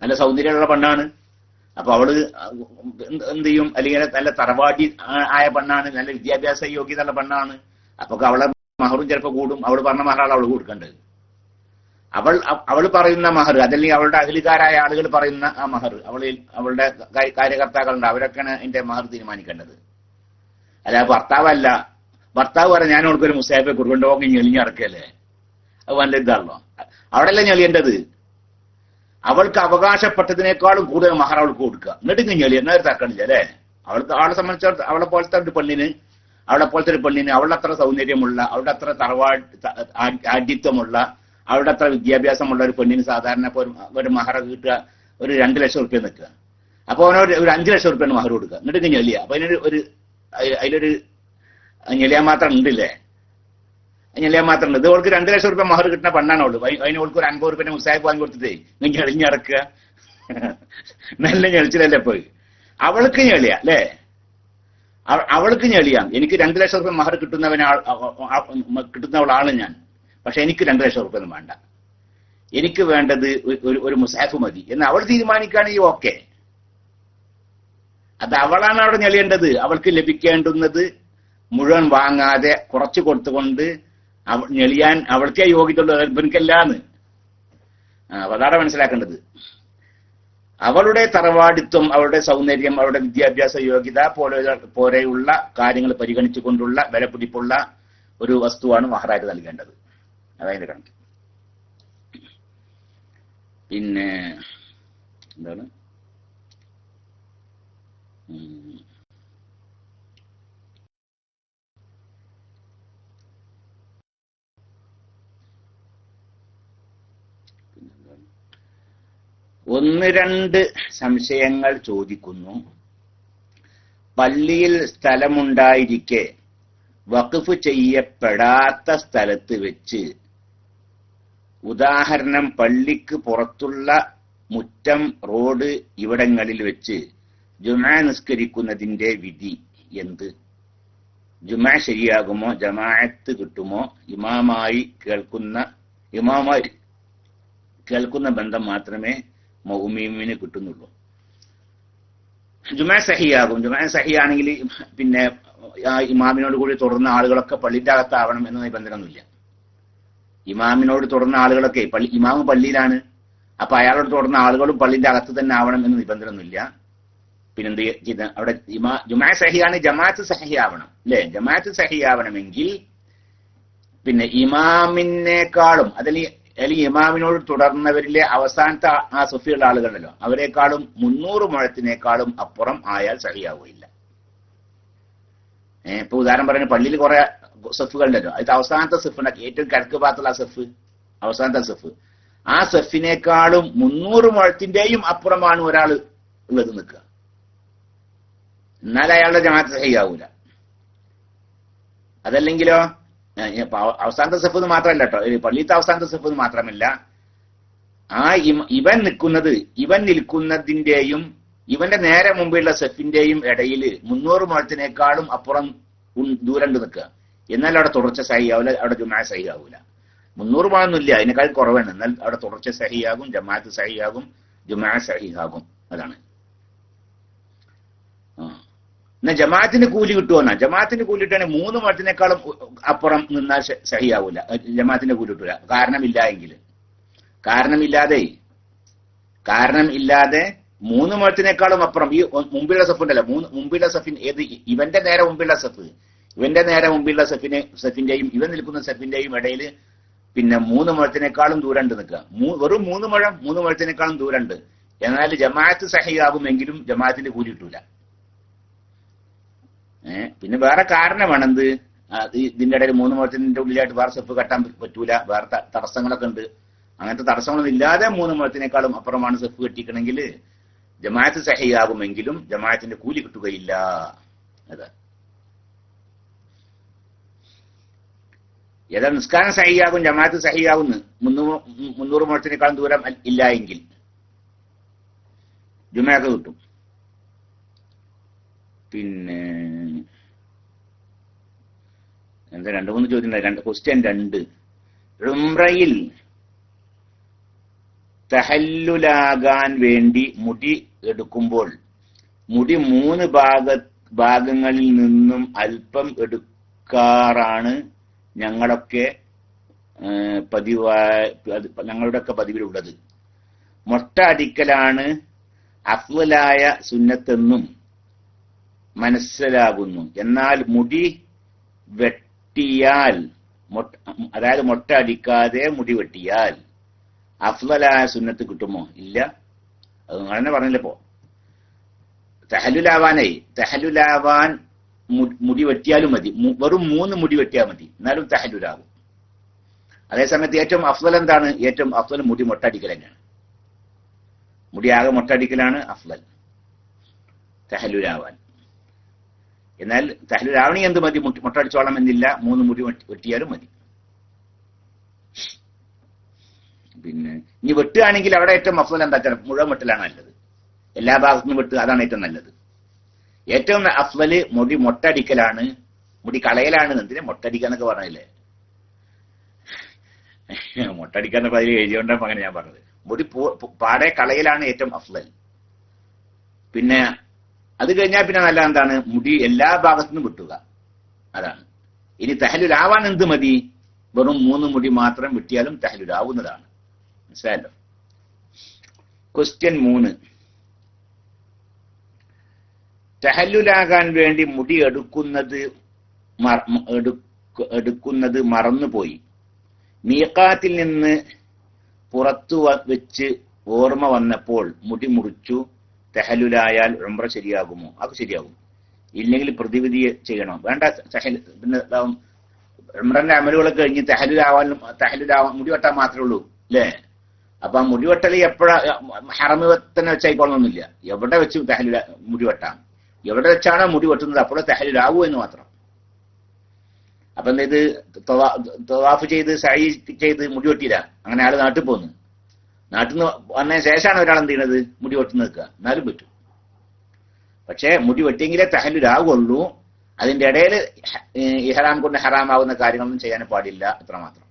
നല്ല സൗന്ദര്യമുള്ള പെണ്ണാണ്, അപ്പൊ അവള് എന്ത് ചെയ്യും? അല്ലെങ്കിൽ നല്ല തറവാടി ആയ പെണ്ണാണ്, നല്ല വിദ്യാഭ്യാസ യോഗ്യതയുള്ള പെണ്ണാണ്, അപ്പൊ അവളെ മഹറും ചിലപ്പോ കൂടും. അവള് പറഞ്ഞ മഹറാണ് അവള് കൊടുക്കേണ്ടത്. അവൾ പറയുന്ന മഹർ, അതല്ലെങ്കിൽ അവളുടെ അഹ്ലികാരായ ആളുകൾ പറയുന്ന ആ മഹർ, അവളുടെ കാര്യകർത്താക്കളുണ്ട്, അവരൊക്കെയാണ് എന്റെ മഹർ തീരുമാനിക്കേണ്ടത്. അല്ല ഭർത്താവല്ല. ഭർത്താവ് പറയാം ഞാൻ അവൾക്കൊരു മുസാഫെ കൊടുക്കണ്ടോ, ഞെളിഞ്ഞിറക്കല്ലേ? അത് നല്ല ഇതാണല്ലോ. അവിടെയല്ല ഞെളിയേണ്ടത്. അവൾക്ക് അവകാശപ്പെട്ടതിനേക്കാളും കൂടുതൽ മഹർ അവൾക്ക് കൊടുക്കുക. എന്നിട്ട് ഞെളി എന്നൊരു തക്കണില്ല അല്ലേ? അവളെ സംബന്ധിച്ചിടത്തോളം അവളെ പോലത്തെ ഒരു പെണ്ണിന് അവളുടെ അത്ര സൗന്ദര്യമുള്ള, അവളുടെ അത്ര ആഢ്യത്വമുള്ള, അവളുടെ അത്ര വിദ്യാഭ്യാസമുള്ള ഒരു പെണ്ണിന് സാധാരണ ഒരു മഹർ കിട്ടുക ഒരു 2 ലക്ഷം റുപ്യ നിൽക്കുക. അപ്പൊ അവനൊരു 5 ലക്ഷം റുപ്യാണ് മഹർ കൊടുക്കുക. എന്നിട്ട് ഞെളിയ. അപ്പൊ അതിലൊരു ഞെളിയാൻ മാത്രം ഉണ്ടല്ലേ? ഞെളിയാൻ മാത്രം ഉണ്ട്. ഇത് അവൾക്ക് 2 ലക്ഷം റുപ്യ മഹർ കിട്ടുന്ന പെണ്ണാണ് അവള്. അതിന് അവൾക്ക് ഒരു 50 റുപ്യ മുസാഫ് വാങ്ങി കൊടുത്തിട്ടേ ഞെളിഞ്ഞിറക്കുക. നല്ല ഞെളിച്ചിലല്ലേ പോയി. അവൾക്ക് ഞെളിയ അല്ലേ? അവൾക്ക് ഞെളിയാം. എനിക്ക് 2 ലക്ഷം റുപ്യ മഹർ കിട്ടുന്നവളാണ് ഞാൻ. പക്ഷെ എനിക്ക് 2 ലക്ഷം റുപ്യ ഒന്നും വേണ്ട, എനിക്ക് വേണ്ടത് ഒരു മുസാഫ് മതി എന്ന് അവൾ തീരുമാനിക്കുകയാണെങ്കിൽ ഓക്കെ. അത് അവളാണ് അവിടെ ഞെളിയേണ്ടത്. അവൾക്ക് ലഭിക്കേണ്ടുന്നത് മുഴുവൻ വാങ്ങാതെ കുറച്ച് കൊടുത്തുകൊണ്ട് ഞെളിയാൻ അവൾക്കേ യോഗ്യതയുള്ളൂ, എനിക്കല്ലാന്ന്. അതാണ് മനസ്സിലാക്കേണ്ടത്. അവളുടെ തറവാടിത്വം, അവളുടെ സൗന്ദര്യം, അവളുടെ വിദ്യാഭ്യാസ യോഗ്യത പോലെയുള്ള കാര്യങ്ങൾ പരിഗണിച്ചുകൊണ്ടുള്ള വിലപിടിപ്പുള്ള ഒരു വസ്തുവാണ് മഹറായിട്ട് നൽകേണ്ടത്. അതതിന്റെ കണക്ക്. പിന്നെ എന്താണ്, ഒന്ന് രണ്ട് സംശയങ്ങൾ ചോദിക്കുന്നു. പള്ളിയിൽ സ്ഥലമുണ്ടായിരിക്കെ വഖഫ് ചെയ്യപ്പെടാത്ത സ്ഥലത്ത് വെച്ച്, ഉദാഹരണം പള്ളിക്ക് പുറത്തുള്ള മുറ്റം, റോഡ് ഇവിടങ്ങളിൽ വെച്ച് ജുമാ നിസ്കരിക്കുന്നതിന്റെ വിധി എന്ത്? ജുമാ ശരിയാകുമോ? ജമാഅത്ത് കിട്ടുമോ? ഇമാമായി കേൾക്കുന്ന ബന്ധം മാത്രമേ മൗമീമിന് കിട്ടുന്നുള്ളൂ. ജുമാ സഹിയാകും. ജുമാ സഹിയാണെങ്കിൽ പിന്നെ ആ ഇമാമിനോട് കൂടി തുടർന്ന ആളുകളൊക്കെ പള്ളിന്റെ അകത്താവണം എന്ന നിബന്ധനയൊന്നുമില്ല. ഇമാമിനോട് തുടർന്ന ആളുകളൊക്കെ ഇമാമ് പള്ളിയിലാണ്, അപ്പൊ അയാളോട് തുടർന്ന ആളുകളും പള്ളിന്റെ അകത്ത് തന്നെ ആവണം എന്ന് നിബന്ധനയൊന്നുമില്ല. പിന്നെന്ത് ചെയ്ത അവിടെ ജുമാ സഹിയാണ്, ജമാഅത്ത് സഹിയാവണം അല്ലെ? ജമാഅത്ത് സഹിയാവണമെങ്കിൽ പിന്നെ ഇമാമിനേക്കാളും അല്ലെങ്കിൽ ഇമാമിനോട് തുടർന്നവരിലെ അവസാനത്തെ ആ സഫിയുള്ള ആളുകളുണ്ടല്ലോ, അവരെക്കാളും 300 മുഴത്തിനേക്കാളും അപ്പുറം ആയാൽ സഹിയാവുകയില്ല. ഇപ്പൊ ഉദാഹരണം പറയുന്നത് പള്ളിയിൽ കുറെ സഫുകളുണ്ടല്ലോ, അതിൽ അവസാനത്തെ സഫ് ഏറ്റവും കിഴക്ക് ഭാഗത്തുള്ള സഫ്, അവസാനത്തെ സഫ്, ആ സഫിനേക്കാളും 300 മുഴത്തിന്റെയും അപ്പുറമാണ് ഒരാൾ ഉള്ളത് നിൽക്കുക, എന്നാൽ അയാളുടെ ജമാഅത്ത് സഹിയാവൂല. അതല്ലെങ്കിലോ അവസാനത്തെ സഫ് എന്ന് മാത്രമല്ല കേട്ടോ, പള്ളിയിലത്തെ അവസാനത്തെ സഫ് എന്ന് മാത്രമല്ല, ആ ഇവൻ നിൽക്കുന്നതിന്റെയും ഇവന്റെ നേരെ മുമ്പുള്ള സഫിന്റെയും ഇടയിൽ 300 മുഴത്തിനേക്കാളും അപ്പുറം ദൂരം നിൽക്കുക, എന്നാൽ അവിടെ തുടർച്ച സഹിയാവൂല, അവിടെ ജുമാ സഹിയാവൂല. 300 മുഴൊന്നുമില്ല, അതിനേക്കാൾ കുറവാണ്, എന്നാൽ അവിടെ തുടർച്ച സഹിയാകും, ജമാഅത്ത് സഹിയാകും, ജുമാ സഹിയാകും. അതാണ്. എന്നാ ജമാഅത്തിന് കൂലി കിട്ടുമെന്നാ, ജമാഅത്തിന് കൂലി കിട്ടുകയാണെങ്കിൽ 3 മുഴത്തിനേക്കാളും അപ്പുറം നിന്നാൽ സഹിയാവൂല, ജമാഅത്തിന് കൂലി കിട്ടൂല. കാരണമില്ലാതെ 3 മുഴത്തിനേക്കാളും അപ്പുറം ഈ മുമ്പിലുള്ള സഫ് ഉണ്ടല്ലോ, മുമ്പിലുള്ള സഫിൻ ഏത് ഇവന്റെ നേരെ മുമ്പിലുള്ള സഫ്, ഇവന്റെ നേരെ മുമ്പിലുള്ള സഫിന്റെയും ഇവൻ നിൽക്കുന്ന സഫിന്റെയും ഇടയിൽ പിന്നെ 3 മുഴത്തിനേക്കാളും ദൂരം ഉണ്ട് നിൽക്കുക, വെറും 3 മുഴത്തിനേക്കാളും ദൂരം ഉണ്ട്, എന്നാൽ ജമാഅത്ത് സഹിയാകുമെങ്കിലും ജമാഅത്തിന്റെ കൂലി കിട്ടൂല. പിന്നെ വേറെ കാരണമാണെന്ത്, ഇതിന്റെ ഇടയിൽ 3 മുഴത്തിന്റെ ഉള്ളിലായിട്ട് വേറെ സഫ് കെട്ടാൻ പറ്റൂല, വേറെ തടസ്സങ്ങളൊക്കെ ഉണ്ട്. അങ്ങനത്തെ തടസ്സങ്ങളൊന്നും ഇല്ലാതെ 3 മുഴത്തിനേക്കാളും അപ്പുറമാണ് സഫ് കെട്ടിക്കണമെങ്കിൽ ജമാഅത്ത് സഹിയാകുമെങ്കിലും ജമാഅത്തിന്റെ കൂലി കിട്ടുകയില്ല. അതാ ഏതാ നിസ്കാരം സഹിയാകും, ജമാഅത്ത് സഹിയാകുന്നു 300 മുഴത്തിനേക്കാളും ദൂരം ഇല്ല എങ്കിൽ ജുമയൊക്കെ കിട്ടും. പിന്നെ എന്താ 2-3 ചോദ്യം. ക്വസ്റ്റ്യൻ 2, ഉംറയിൽ തഹല്ലുലാകാൻ വേണ്ടി മുടി എടുക്കുമ്പോൾ മുടി 3 ഭാഗങ്ങളിൽ നിന്നും അല്പം എടുക്കാറാണ് ഞങ്ങളുടെയൊക്കെ പതിവിലുള്ളത്. മൊട്ട അടിക്കലാണ് അഫ്ളലായ സുന്നത്തെന്നും മനസ്സിലാകുന്നു. എന്നാൽ മുടി വെട്ടിയാൽ, അതായത് മൊട്ട അടിക്കാതെ മുടി വെട്ടിയാൽ അഫ്ളലായ സുന്നത്ത് കിട്ടുമോ? ഇല്ല. അത് നിങ്ങൾ തന്നെ പറഞ്ഞില്ലപ്പോ. തഹല്ലുലാവാൻ മുടി വെട്ടിയാലും മതി, വെറും 3 മുടി വെട്ടിയാൽ മതി, എന്നാലും തഹല്ലുലാകും. അതേസമയത്ത് ഏറ്റവും അഫ്ളൽ എന്താണ്? ഏറ്റവും അഫ്ളൽ മുടി മൊട്ടടിക്കൽ തന്നെയാണ്. മുടി ആകെ മൊട്ടടിക്കലാണ് അഫ്ളൽ തഹല്ലുലാവാൻ. എന്നാൽ തഹല്ലുലാവണി എന്ത് മതി? മൊട്ടടിച്ചോളം എന്നില്ല, 3 മുടി വെട്ടിയാലും മതി. പിന്നെ ഇനി വെട്ടുകയാണെങ്കിൽ അവിടെ ഏറ്റവും അഫ്ളൽ എന്താ വെച്ചാൽ മുഴുവൻ വെട്ടലാണ് നല്ലത്, എല്ലാ ഭാഗത്തുനിന്നും വെട്ടുക, അതാണ് ഏറ്റവും നല്ലത്. ഏറ്റവും അഫ്ളല് മുടി മൊട്ടടിക്കലാണ്, മുടി കളയലാണ്. എന്തിനാ മൊട്ടടിക്കാന്നൊക്കെ പറഞ്ഞില്ലേ? മൊട്ടടിക്കാന്ന് അതിൽ എഴുതിയോണ്ടാണ് അങ്ങനെ ഞാൻ പറഞ്ഞത്. മുടി പാടെ കളയലാണ് ഏറ്റവും അഫ്ളൽ. പിന്നെ അത് കഴിഞ്ഞാൽ പിന്നെ നല്ല എന്താണ്? മുടി എല്ലാ ഭാഗത്തുനിന്നും വെട്ടുക, അതാണ്. ഇനി തഹല്ലുലാവാൻ എന്ത് മതി? വെറും 3 മുടി മാത്രം വെട്ടിയാലും തഹല്ലുലാവുന്നതാണ്. മനസ്സിലായല്ലോ? ക്വസ്റ്റ്യൻ 3, തഹല്ലുലാകാൻ വേണ്ടി മുടി എടുക്കുന്നത് മറന്നുപോയി, മീഖാത്തിൽ നിന്ന് പുറത്തു വെച്ച് ഓർമ്മ വന്നപ്പോൾ മുടി മുറിച്ചു, തഹല്ലുലായാൽ ഉംറ ശരിയാകുമോ? അത് ശരിയാകും. ഇല്ലെങ്കിൽ പ്രതിവിധി ചെയ്യണോ? വേണ്ട. പിന്നെ ഉംറന്റെ അമലുകളൊക്കെ കഴിഞ്ഞ് തഹല്ലുലാവാൻ മുടി വെട്ടാൻ മാത്രമേ ഉള്ളൂ അല്ലേ? അപ്പൊ ആ മുടി വെട്ടൽ എപ്പോഴാ? ഹറമ് തന്നെ വെച്ചായിക്കൊള്ളണമെന്നില്ല, എവിടെ വെച്ച് മുടി വെട്ടാം. എവിടെ വെച്ചാണോ മുടി വെട്ടുന്നത് അപ്പോൾ തഹല്ലുലാവൂ എന്ന് മാത്രം. അപ്പൊ എന്താ ഇത്? തവാഫ് ചെയ്ത് സഅയ് ചെയ്ത് മുടി വെട്ടിയില്ല, അങ്ങനെ ആള് നാട്ടിൽ പോന്ന്, നാട്ടിൽ നിന്ന് വന്നതിന് ശേഷമാണ് ഒരാൾ എന്ത് ചെയ്യണത്? മുടി വെട്ടി നിൽക്കുക, എന്നാലും പറ്റും. പക്ഷെ മുടി വെട്ടിയെങ്കിലേ തഹല്ലുലാവുള്ളൂ. അതിന്റെ ഇടയിൽ ഇഹ്റാം കൊണ്ട് ഹറാമാവുന്ന കാര്യങ്ങളൊന്നും ചെയ്യാൻ പാടില്ല, അത്രമാത്രം.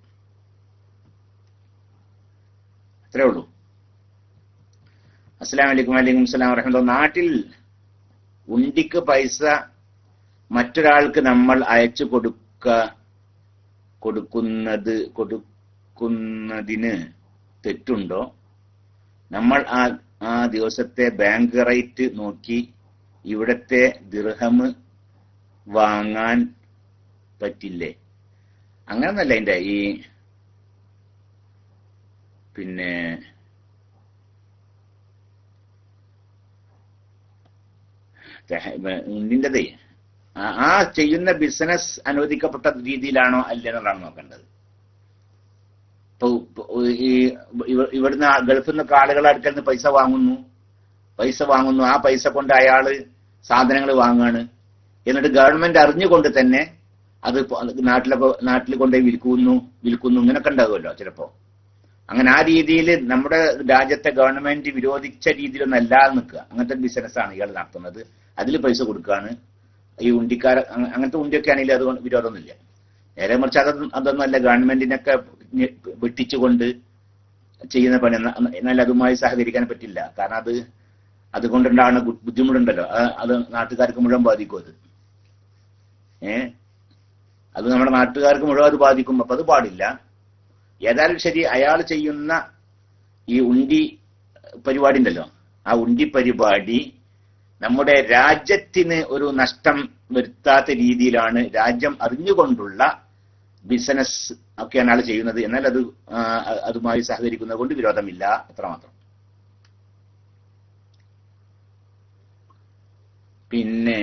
അത്രേ ഉള്ളൂ. അസ്സലാമു അലൈക്കും. വലൈക്കും അസ്സലാം വറഹ്മത്തുള്ളാഹി. നാട്ടിൽ ഉണ്ടിക്ക് പൈസ മറ്റൊരാൾക്ക് നമ്മൾ അയച്ചു കൊടുക്കുന്നത് കൊടുക്കുന്നതിന് തെറ്റുണ്ടോ? നമ്മൾ ആ ദിവസത്തെ ബാങ്ക് റേറ്റ് നോക്കി ഇവിടത്തെ ദിർഹം വാങ്ങാൻ പറ്റില്ലേ? അങ്ങനൊന്നല്ല അതിന്റെ ഈ പിന്നെ ഇതിൻ്റെതേ ആ ചെയ്യുന്ന ബിസിനസ് അനുവദിക്കപ്പെട്ട രീതിയിലാണോ അല്ലെന്നുള്ളതാണ് നോക്കേണ്ടത്. ഇപ്പൊ ഈ ഇവിടുന്ന് ഗൾഫിൽ നിന്നൊക്കെ ആളുകളുടെ അടുക്കൽ നിന്ന് പൈസ വാങ്ങുന്നു, ആ പൈസ കൊണ്ട് അയാള് സാധനങ്ങൾ വാങ്ങുകയാണ്. എന്നിട്ട് ഗവൺമെന്റ് അറിഞ്ഞുകൊണ്ട് തന്നെ അത് നാട്ടിൽ കൊണ്ടുപോയി വിൽക്കുന്നു ഇങ്ങനൊക്കെ ഉണ്ടാകുമല്ലോ ചിലപ്പോ. അങ്ങനെ ആ രീതിയിൽ നമ്മുടെ രാജ്യത്തെ ഗവൺമെന്റ് വിരോധിച്ച രീതിയിലൊന്നും അല്ലാതെ നിൽക്കുക. അങ്ങനത്തെ ബിസിനസ്സാണ് ഇയാൾ നടത്തുന്നത്. അതിൽ പൈസ കൊടുക്കുകയാണ്. ഈ അങ്ങനത്തെ ഉണ്ടിയൊക്കെ ആണെങ്കിൽ അതുകൊണ്ട് വിരോധമൊന്നുമില്ല. നേരെ മറിച്ച് അതൊന്നുമല്ല, ഗവൺമെന്റിനൊക്കെ വെട്ടിച്ചുകൊണ്ട് ചെയ്യുന്ന പണി. എന്നാൽ അതുമായി സഹകരിക്കാൻ പറ്റില്ല. കാരണം അതുകൊണ്ടുണ്ടാകുന്ന ബുദ്ധിമുട്ടുണ്ടല്ലോ, അത് നാട്ടുകാർക്ക് മുഴുവൻ ബാധിക്കും. അത് നമ്മുടെ നാട്ടുകാർക്ക് മുഴുവൻ അത് ബാധിക്കും. അപ്പൊ അത് പാടില്ല. ഏതായാലും ശരി, അയാൾ ചെയ്യുന്ന ഈ ഉണ്ടി പരിപാടി ഉണ്ടല്ലോ, ആ ഉണ്ടി പരിപാടി നമ്മുടെ രാജ്യത്തിന് ഒരു നഷ്ടം വരുത്താത്ത രീതിയിലാണ്, രാജ്യം അറിഞ്ഞുകൊണ്ടുള്ള ബിസിനസ് ഒക്കെയാണ് ആൾ ചെയ്യുന്നത്. എന്നാൽ അതുമായി സഹകരിക്കുന്നത് കൊണ്ട് വിരോധമില്ല, അത്രമാത്രം. പിന്നെ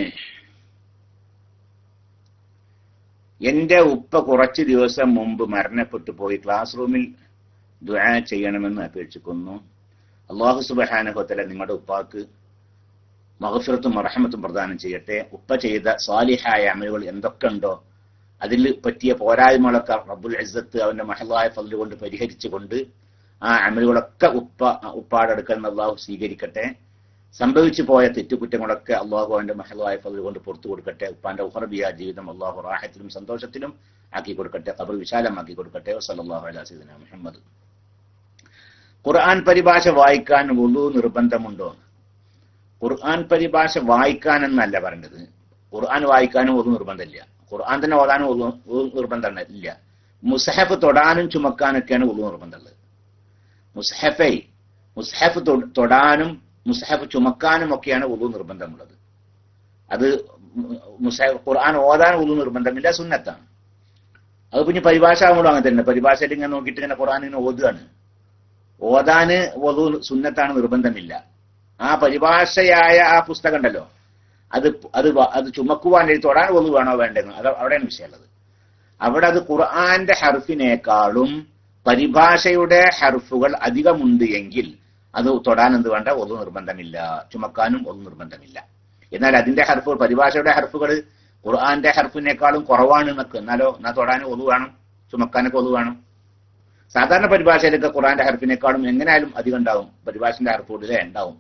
എന്റെ ഉപ്പ കുറച്ചു ദിവസം മുമ്പ് മരണപ്പെട്ടു പോയി. ക്ലാസ് റൂമിൽ ദുആ ചെയ്യണമെന്ന് അപേക്ഷിക്കുന്നു. അല്ലാഹു സുബ്ഹാനഹു വ തആല നിങ്ങളുടെ ഉപ്പാക്ക് മഗ്ഫിറത്തും റഹ്മത്തും പ്രദാനം ചെയ്യട്ടെ. ഉപ്പ ചെയ്ത സാലിഹായ അമലുകൾ എന്തൊക്കെ ഉണ്ടോ അതിൽ പറ്റിയ പോരായ്മകളൊക്കെ റബ്ബുൽ ഇസ്സത്ത് അവന്റെ മഹലായ ഫദ്ല് കൊണ്ട് പരിഹരിച്ചുകൊണ്ട് ആ അമലുകളൊക്കെ ഉപ്പാടെ അടുക്കൽ നിന്ന് അല്ലാഹു സ്വീകരിക്കട്ടെ. സംഭവിച്ചു പോയ തെറ്റുകുറ്റങ്ങളൊക്കെ അള്ളാഹു അവന്റെ മഹലായ ഫദ്ല് കൊണ്ട് പുറത്തു കൊടുക്കട്ടെ. ഉപ്പാന്റെ ഉഖറബിയ ജീവിതം അള്ളാഹു റാഹത്തിലും സന്തോഷത്തിലും ആക്കി കൊടുക്കട്ടെ. ഖബർ വിശാലമാക്കി കൊടുക്കട്ടെ. സല്ലല്ലാഹു അലാ സയ്യിദിനാ മുഹമ്മദ്. ഖുർആൻ പരിഭാഷ വായിക്കാൻ വുളു നിർബന്ധമുണ്ടോ? ഖുർആൻ പരിഭാഷ വായിക്കാനെന്നല്ല പറഞ്ഞത്. ഖുർആൻ വായിക്കാനും വുളു നിർബന്ധമില്ല. ഖുർആൻ തന്നെ ഓതാനും വുളു നിർബന്ധം ഇല്ല. മുസ്ഹഫ് തൊടാനും ചുമക്കാനൊക്കെയാണ് വുളു നിർബന്ധമുള്ളത്. മുസ്ഹഫ് തൊടാനും മുസ്ഹഫ് ചുമക്കാനും ഒക്കെയാണ് വുളു നിർബന്ധമുള്ളത്. അത് ഖുർആൻ ഓതാൻ വുളു നിർബന്ധമില്ല, സുന്നത്താണ്. അത് പിന്നെ പരിഭാഷ ആകുമ്പോഴും അങ്ങനെ തന്നെ. പരിഭാഷയിൽ ഇങ്ങനെ നോക്കിയിട്ട് ഇങ്ങനെ ഖുർആൻ ഇങ്ങനെ ഓതുകയാണ്. ഓതാന് വുളു സുന്നത്താണ്, നിർബന്ധമില്ല. ആ പരിഭാഷയായ ആ പുസ്തകം ഉണ്ടല്ലോ, അത് ചുമക്കുവാൻ തൊടാൻ വുളു വേണോ വേണ്ടെന്ന് അത് അവിടെയാണ് വിഷയമുള്ളത്. അവിടെ അത് ഖുർആന്റെ ഹർഫിനേക്കാളും പരിഭാഷയുടെ ഹർഫുകൾ അധികമുണ്ട് എങ്കിൽ അത് തൊടാൻ എന്ത് വേണ്ട, വുളു നിർബന്ധമില്ല. ചുമക്കാനും വുളു നിർബന്ധമില്ല. എന്നാൽ അതിന്റെ ഹർഫുകൾ, പരിഭാഷയുടെ ഹർഫുകൾ ഖുർആന്റെ ഹർഫിനേക്കാളും കുറവാണ് എന്നൊക്കെ, എന്നാ തൊടാനും വുളു വേണം, ചുമക്കാനൊക്കെ വുളു വേണം. സാധാരണ പരിഭാഷയിലൊക്കെ ഖുർആന്റെ ഹർഫിനേക്കാളും എങ്ങനെയായാലും അധികം ഉണ്ടാവും, പരിഭാഷന്റെ ഹർഫുകളിലേ ഉണ്ടാവും.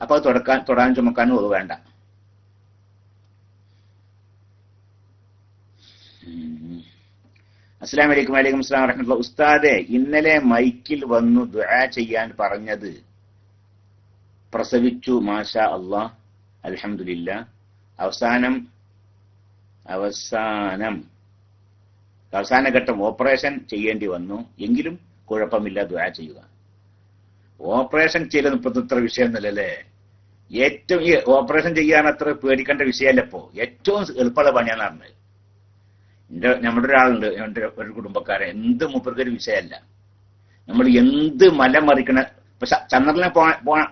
അപ്പൊ അത് തൊടാനും ചുമക്കാനും വുളു വേണ്ട. അസ്സലാമു അലൈക്കും. വലൈക്കും അസ്സലാം വറഹ്മത്തുള്ളാഹി. ഉസ്താദെ, ഇന്നലെ മൈക്കിൽ വന്നു ദുആ ചെയ്യാൻ പറഞ്ഞത് പ്രസവിച്ചു, മാഷാ അല്ലാഹ്, അൽഹംദുലില്ലാ. അവസാന ഘട്ടം ഓപ്പറേഷൻ ചെയ്യേണ്ടി വന്നു. എങ്കിലും കുഴപ്പമില്ല, ദുആ ചെയ്യുക. ഓപ്പറേഷൻ ചെയ്യലൊന്നും ഇപ്പൊ ഇത്ര വിഷയമൊന്നുമല്ലേ. ഏറ്റവും ഈ ഓപ്പറേഷൻ ചെയ്യാൻ അത്ര പേടിക്കേണ്ട വിഷയമല്ല. ഇപ്പോ ഏറ്റവും എളുപ്പമുള്ള പണിയാന്ന് പറഞ്ഞത്. നമ്മുടെ ഒരാളുണ്ട്, എൻ്റെ ഒരു കുടുംബക്കാരൻ, എന്ത് മൂപ്പർക്കൊരു വിഷയമല്ല. നമ്മൾ എന്ത് മല മറിക്കണ, ഇപ്പൊ ചന്ദ്രനെ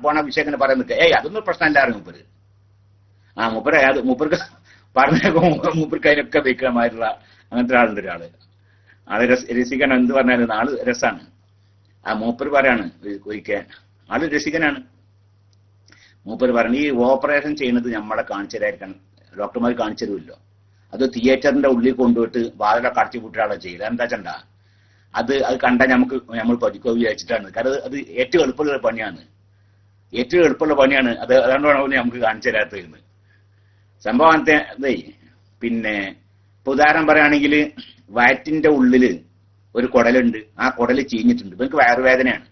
പോണ വിഷയം ഇങ്ങനെ പറയാൻ നിൽക്കുക, അതൊന്നും പ്രശ്നമില്ലായിരുന്നു മൂപ്പര്. മൂപ്പർക്ക് പറഞ്ഞേക്കും, മൂപ്പർക്ക് അതിനൊക്കെ വെക്കണമായിട്ടുള്ള അങ്ങനത്തെ ഒരാളുണ്ട്. ആള് രസിക്കണം, എന്ത് പറഞ്ഞാലും ആള് രസാണ്. ആ മൂപ്പര് പറയാണ് ഒരിക്കൽ, ആള് രസികനാണ്. മൂപ്പര് പറഞ്ഞു, ഈ ഓപ്പറേഷൻ ചെയ്യുന്നത് നമ്മളെ കാണിച്ചതായിരിക്കണം, ഡോക്ടർമാർ കാണിച്ചു തരുമല്ലോ. അത് തിയേറ്ററിന്റെ ഉള്ളിൽ കൊണ്ടുപോയിട്ട് വാതിലൊക്കെ അടച്ചു പൂട്ടിയാണ് ചെയ്യുക. എന്താ വെച്ചാ അത് കണ്ടാൽ നമ്മൾ പഠിക്കുക വിചാരിച്ചിട്ടാണ്. കാരണം അത് ഏറ്റവും എളുപ്പമുള്ള പണിയാണ്. അതുകൊണ്ടാണ് നമുക്ക് കാണിച്ചു തരാത്തതെന്ന് സംഭവത്തെ. പിന്നെ ഉദാഹരണം പറയുകയാണെങ്കിൽ, വയറ്റിന്റെ ഉള്ളില് ഒരു കുടലുണ്ട്, ആ കുടല് ചീഞ്ഞിട്ടുണ്ട്. ഇവർക്ക് വയറുവേദനയാണ്.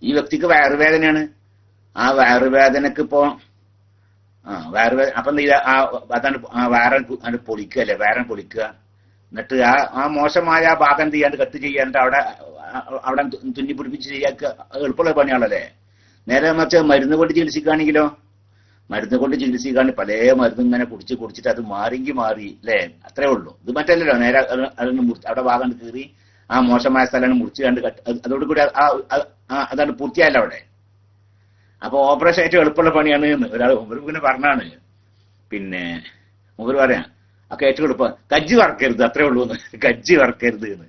ഈ വ്യക്തിക്ക് വയറുവേദനയാണ്. ആ വയറുവേദനക്ക് ഇപ്പോ വയറുവേദന, അപ്പൊ അതാണ് വയറൻ പൊളിക്കുക അല്ലേ, വയറൻ പൊളിക്കുക. എന്നിട്ട് ആ മോശമായ ആ ഭാഗം ചെയ്യാണ്ട് കട്ട് ചെയ്യാണ്ട് അവിടെ അവിടെ തുന്നി പിടിപ്പിച്ച് ചെയ്യാൻ എളുപ്പമുള്ള പണിയാണല്ലേ. നേരെ മറിച്ച് മരുന്ന് കൊണ്ട് ചികിത്സിക്കുകയാണെങ്കിലോ, മരുന്ന് കൊണ്ട് ചികിത്സിക്കുകയാണെങ്കിൽ പല മരുന്നും ഇങ്ങനെ കുടിച്ചിട്ട് അത് മാറിയെങ്കിൽ മാറി അല്ലേ, അത്രേ ഉള്ളൂ. ഇത് മറ്റല്ലല്ലോ, നേരെ അതൊന്ന് മുറിച്ച് അവിടെ ഭാഗം കീറി ആ മോശമായ സ്ഥലമാണ് മുറിച്ച് കണ്ട് അതോടുകൂടി അതാണ് പൂർത്തിയായല്ലോ അവിടെ. അപ്പൊ ഓപ്പറേഷൻ ഏറ്റവും എളുപ്പമുള്ള പണിയാണ് എന്ന് ഒരാൾ പിന്നെ പറഞ്ഞാണ്. പിന്നെ മുമ്പ് പറയാം ഒക്കെ ഏറ്റവും എളുപ്പം കജ്ജി വറക്കരുത്, അത്രേ ഉള്ളൂ എന്ന്, കജ്ജി വറക്കരുത് എന്ന്.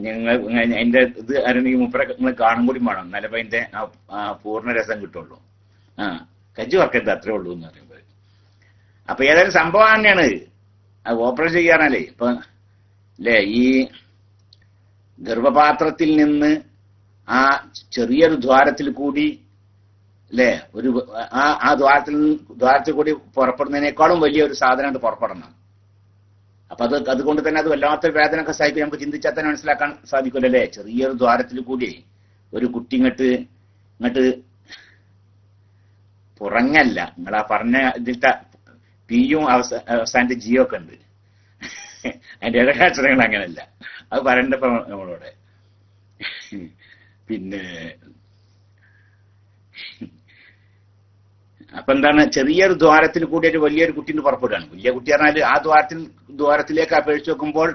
ഞങ്ങൾ അതിന്റെ ഇത് ആരെങ്കിൽ മുപ്പരെ നിങ്ങൾ കാണും കൂടി വേണം, എന്നാലും അപ്പൊ അതിന്റെ പൂർണ്ണ രസം കിട്ടുള്ളൂ. കജ്ജി വറക്കരുത് അത്രേ ഉള്ളൂ എന്ന് പറയുമ്പോൾ അപ്പൊ ഏതായാലും സംഭവം തന്നെയാണ്. ഓപ്പറേഷൻ ചെയ്യാനല്ലേ ഇപ്പൊ അല്ലേ, ഈ ഗർഭപാത്രത്തിൽ നിന്ന് ആ ചെറിയൊരു ദ്വാരത്തിൽ കൂടി അല്ലേ ആ ദ്വാരത്തിൽ കൂടി പുറപ്പെടുന്നതിനേക്കാളും വലിയൊരു സാധനം പുറപ്പെടണം. അപ്പൊ അതുകൊണ്ട് തന്നെ അത് വല്ലാത്തൊരു വേദനയൊക്കെ സഹിക്കും. നമുക്ക് ചിന്തിച്ചാൽ തന്നെ മനസ്സിലാക്കാൻ സാധിക്കുമല്ലോ അല്ലേ. ചെറിയൊരു ദ്വാരത്തിൽ കൂടി ഒരു കുട്ടി ഇങ്ങോട്ട് പുറങ്ങല്ല, നിങ്ങളാ പറഞ്ഞ ഇതിലത്തെ പിയും അവസാനത്തെ ജിയോ ഒക്കെ ഉണ്ട്. അതിന്റെ ഇടകാക്ഷരങ്ങൾ അങ്ങനല്ല, അത് പറയണ്ടപ്പോ നമ്മളോട്. പിന്നെ അപ്പൊ എന്താണ്, ചെറിയൊരു ദ്വാരത്തിൽ കൂടി ഒരു വലിയൊരു കുട്ടീന് പുറപ്പെടുകയാണ്. വലിയ കുട്ടി പറഞ്ഞാൽ ആ ദ്വാരത്തിലേക്ക് അപേക്ഷിച്ച് നോക്കുമ്പോൾ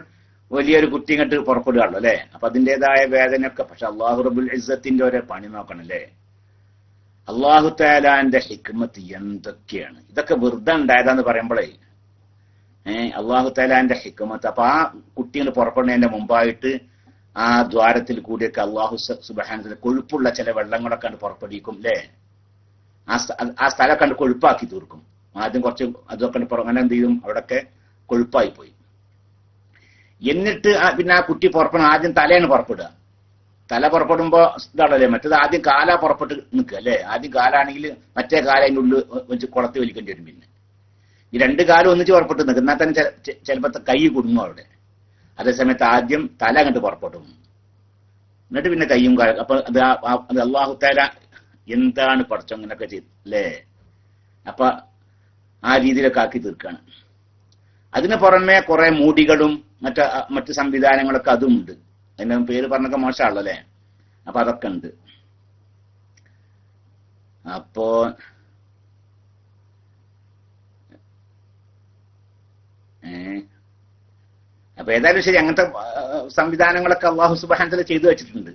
വലിയൊരു കുട്ടി ഇങ്ങോട്ട് പുറപ്പെടുകയുള്ളൂ അല്ലെ. അപ്പൊ അതിൻ്റെതായ വേദനയൊക്കെ. പക്ഷെ അള്ളാഹു റബ്ബുൽ ഇസ്സത്തിന്റെ ഒരു പണി നോക്കണം അല്ലേ. അള്ളാഹു തആലാന്റെ ഹിക്മത്ത് എന്തൊക്കെയാണ്. ഇതൊക്കെ വെറുതെ ഉണ്ടായതാന്ന് പറയുമ്പോഴേ അള്ളാഹു തആലാന്റെ ഹിക്മത്ത്. അപ്പൊ ആ കുട്ടികൾ പുറപ്പെടുന്നതിന്റെ മുമ്പായിട്ട് ആ ദ്വാരത്തിൽ കൂടിയൊക്കെ അള്ളാഹു സുബ്ഹാനഹു വ കൊഴുപ്പുള്ള ചില വെള്ളങ്ങളൊക്കെ കണ്ട് പുറപ്പെടുവിക്കും അല്ലേ. ആ സ്ഥലം കണ്ട് കൊഴുപ്പാക്കി തീർക്കും. ആദ്യം കുറച്ച് അതൊക്കെ അങ്ങനെ എന്ത് ചെയ്യും, അവിടെയൊക്കെ കൊഴുപ്പായി പോയി. എന്നിട്ട് പിന്നെ ആ കുട്ടി പുറപ്പെടണം. ആദ്യം തലയാണ് പുറപ്പെടുക. തല പുറപ്പെടുമ്പോ ഇതാണല്ലേ, മറ്റേത് ആദ്യം കാല പുറപ്പെട്ട് നിൽക്കുക അല്ലേ. ആദ്യം കാലാണെങ്കിൽ മറ്റേ കാല അതിൻ്റെ ഉള്ളിൽ വെച്ച് കുളത്തി വലിക്കേണ്ടി വരും. പിന്നെ ഈ രണ്ട് കാലം ഒന്നിച്ച് പുറപ്പെട്ട് നിൽക്കും. എന്നാൽ തന്നെ ചിലപ്പോ കൈ കുടുങ്ങും അവിടെ. അതേസമയത്ത് ആദ്യം തല അങ്ങോട്ട് പുറപ്പെട്ടു, എന്നിട്ട് പിന്നെ കൈയും കാലും. അപ്പൊ അത് അല്ലാഹു തആല എന്താണ് പഠിച്ചോ അങ്ങനെയൊക്കെ ചെയ്ത് അല്ലേ. അപ്പൊ ആ രീതിയിലൊക്കെ ആക്കി തീർക്കാണ്. അതിന് പുറമെ കുറെ മൂടികളും മറ്റ് സംവിധാനങ്ങളൊക്കെ അതും ഉണ്ട്. അതിന്റെ പേര് പറഞ്ഞൊക്കെ മോശമാണല്ലോ അല്ലെ. അപ്പൊ അതൊക്കെ ഉണ്ട്. അപ്പോ അപ്പൊ ഏതായാലും ശരി, അങ്ങനത്തെ സംവിധാനങ്ങളൊക്കെ അല്ലാഹു സുബ്ഹാനഹു വ തആല ചെയ്തു വെച്ചിട്ടുണ്ട്.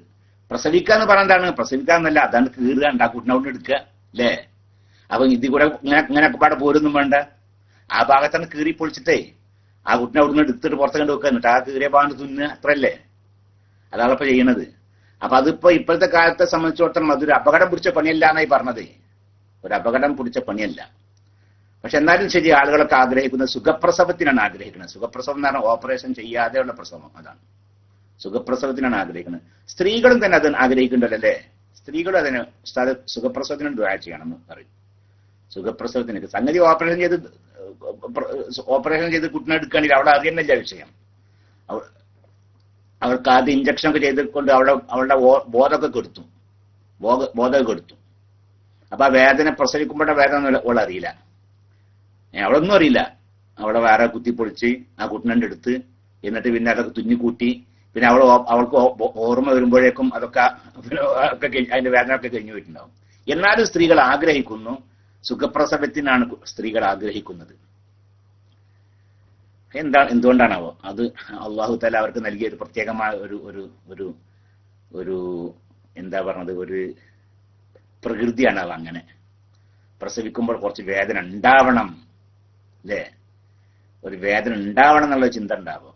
പ്രസവിക്കാന്ന് പറഞ്ഞതാണ്, പ്രസവിക്കാന്നല്ല, അതാണ് കീറുക, ഉണ്ടാക്കൂട്ടിനോട് എടുക്കുക അല്ലേ. അപ്പൊ ഇതിൽ കൂടെ ഇങ്ങനെ പാടെ പോരൊന്നും വേണ്ട. ആ ഭാഗത്താണ് കീറി പൊളിച്ചിട്ടേ ആ കുട്ടിനെ അവിടുന്ന് എടുത്തിട്ട് പുറത്ത് കണ്ട് വെക്കുക, എന്നിട്ട് ആ കീറിയ ഭാഗത്ത് തുന്നുക, അത്രല്ലേ. അതാണിപ്പോ ചെയ്യണത്. അപ്പൊ അതിപ്പോ ഇപ്പോഴത്തെ കാലത്തെ സംബന്ധിച്ചിടത്തോളം അതൊരു അപകടം പിടിച്ച പണിയല്ല എന്നായി പറഞ്ഞത്. ഒരു അപകടം പിടിച്ച പണിയല്ല. പക്ഷെ എന്നാലും ശരി, ആളുകളൊക്കെ ആഗ്രഹിക്കുന്നത് സുഖപ്രസവത്തിനാണ് ആഗ്രഹിക്കുന്നത്. സുഖപ്രസവം എന്ന് പറഞ്ഞാൽ ഓപ്പറേഷൻ ചെയ്യാതെയുള്ള പ്രസവം, അതാണ് സുഖപ്രസവത്തിനാണ് ആഗ്രഹിക്കുന്നത്. സ്ത്രീകളും തന്നെ അത് ആഗ്രഹിക്കുന്നുണ്ടല്ലോ അല്ലേ. സ്ത്രീകളും അതിന് സുഖപ്രസവത്തിനും ദുആ ചെയ്യണമെന്ന് പറയും. സുഖപ്രസവത്തിന് സംഗതി ഓപ്പറേഷൻ ചെയ്ത് കുട്ടിനെ എടുക്കുകയാണെങ്കിൽ അവിടെ അറിയുന്നില്ല വിഷയം. അവൾക്ക് ആദ്യം ഇഞ്ചക്ഷൻ ഒക്കെ ചെയ്തുകൊണ്ട് അവളുടെ ബോധമൊക്കെ കെടുത്തു. അപ്പൊ ആ വേദന, പ്രസവിക്കുമ്പോഴത്തെ വേദന അവൾ അറിയില്ല, അവളൊന്നും അറിയില്ല. അവളെ വേറെ കുത്തിപ്പൊളിച്ച് ആ കുട്ടിനെ എടുത്ത് എന്നിട്ട് പിന്നെ അതൊക്കെ തുന്നിക്കൂട്ടി പിന്നെ അവൾക്ക് ഓർമ്മ വരുമ്പോഴേക്കും അതൊക്കെ അതിന്റെ വേദന ഒക്കെ കഴിഞ്ഞു പോയിട്ടുണ്ടാവും. എന്നാലും സ്ത്രീകൾ ആഗ്രഹിക്കുന്നു, സുഖപ്രസവത്തിനാണ് സ്ത്രീകൾ ആഗ്രഹിക്കുന്നത്. എന്തുകൊണ്ടാണാവോ? അത് അല്ലാഹു തആല അവർക്ക് നൽകിയ ഒരു പ്രത്യേകമായ ഒരു എന്താ പറഞ്ഞത്, ഒരു പ്രകൃതിയാണ് അത്. അങ്ങനെ പ്രസവിക്കുമ്പോൾ കുറച്ച് വേദന ഉണ്ടാവണം അല്ലേ, ഒരു വേദന ഉണ്ടാവണം എന്നുള്ള ചിന്ത ഉണ്ടാവും.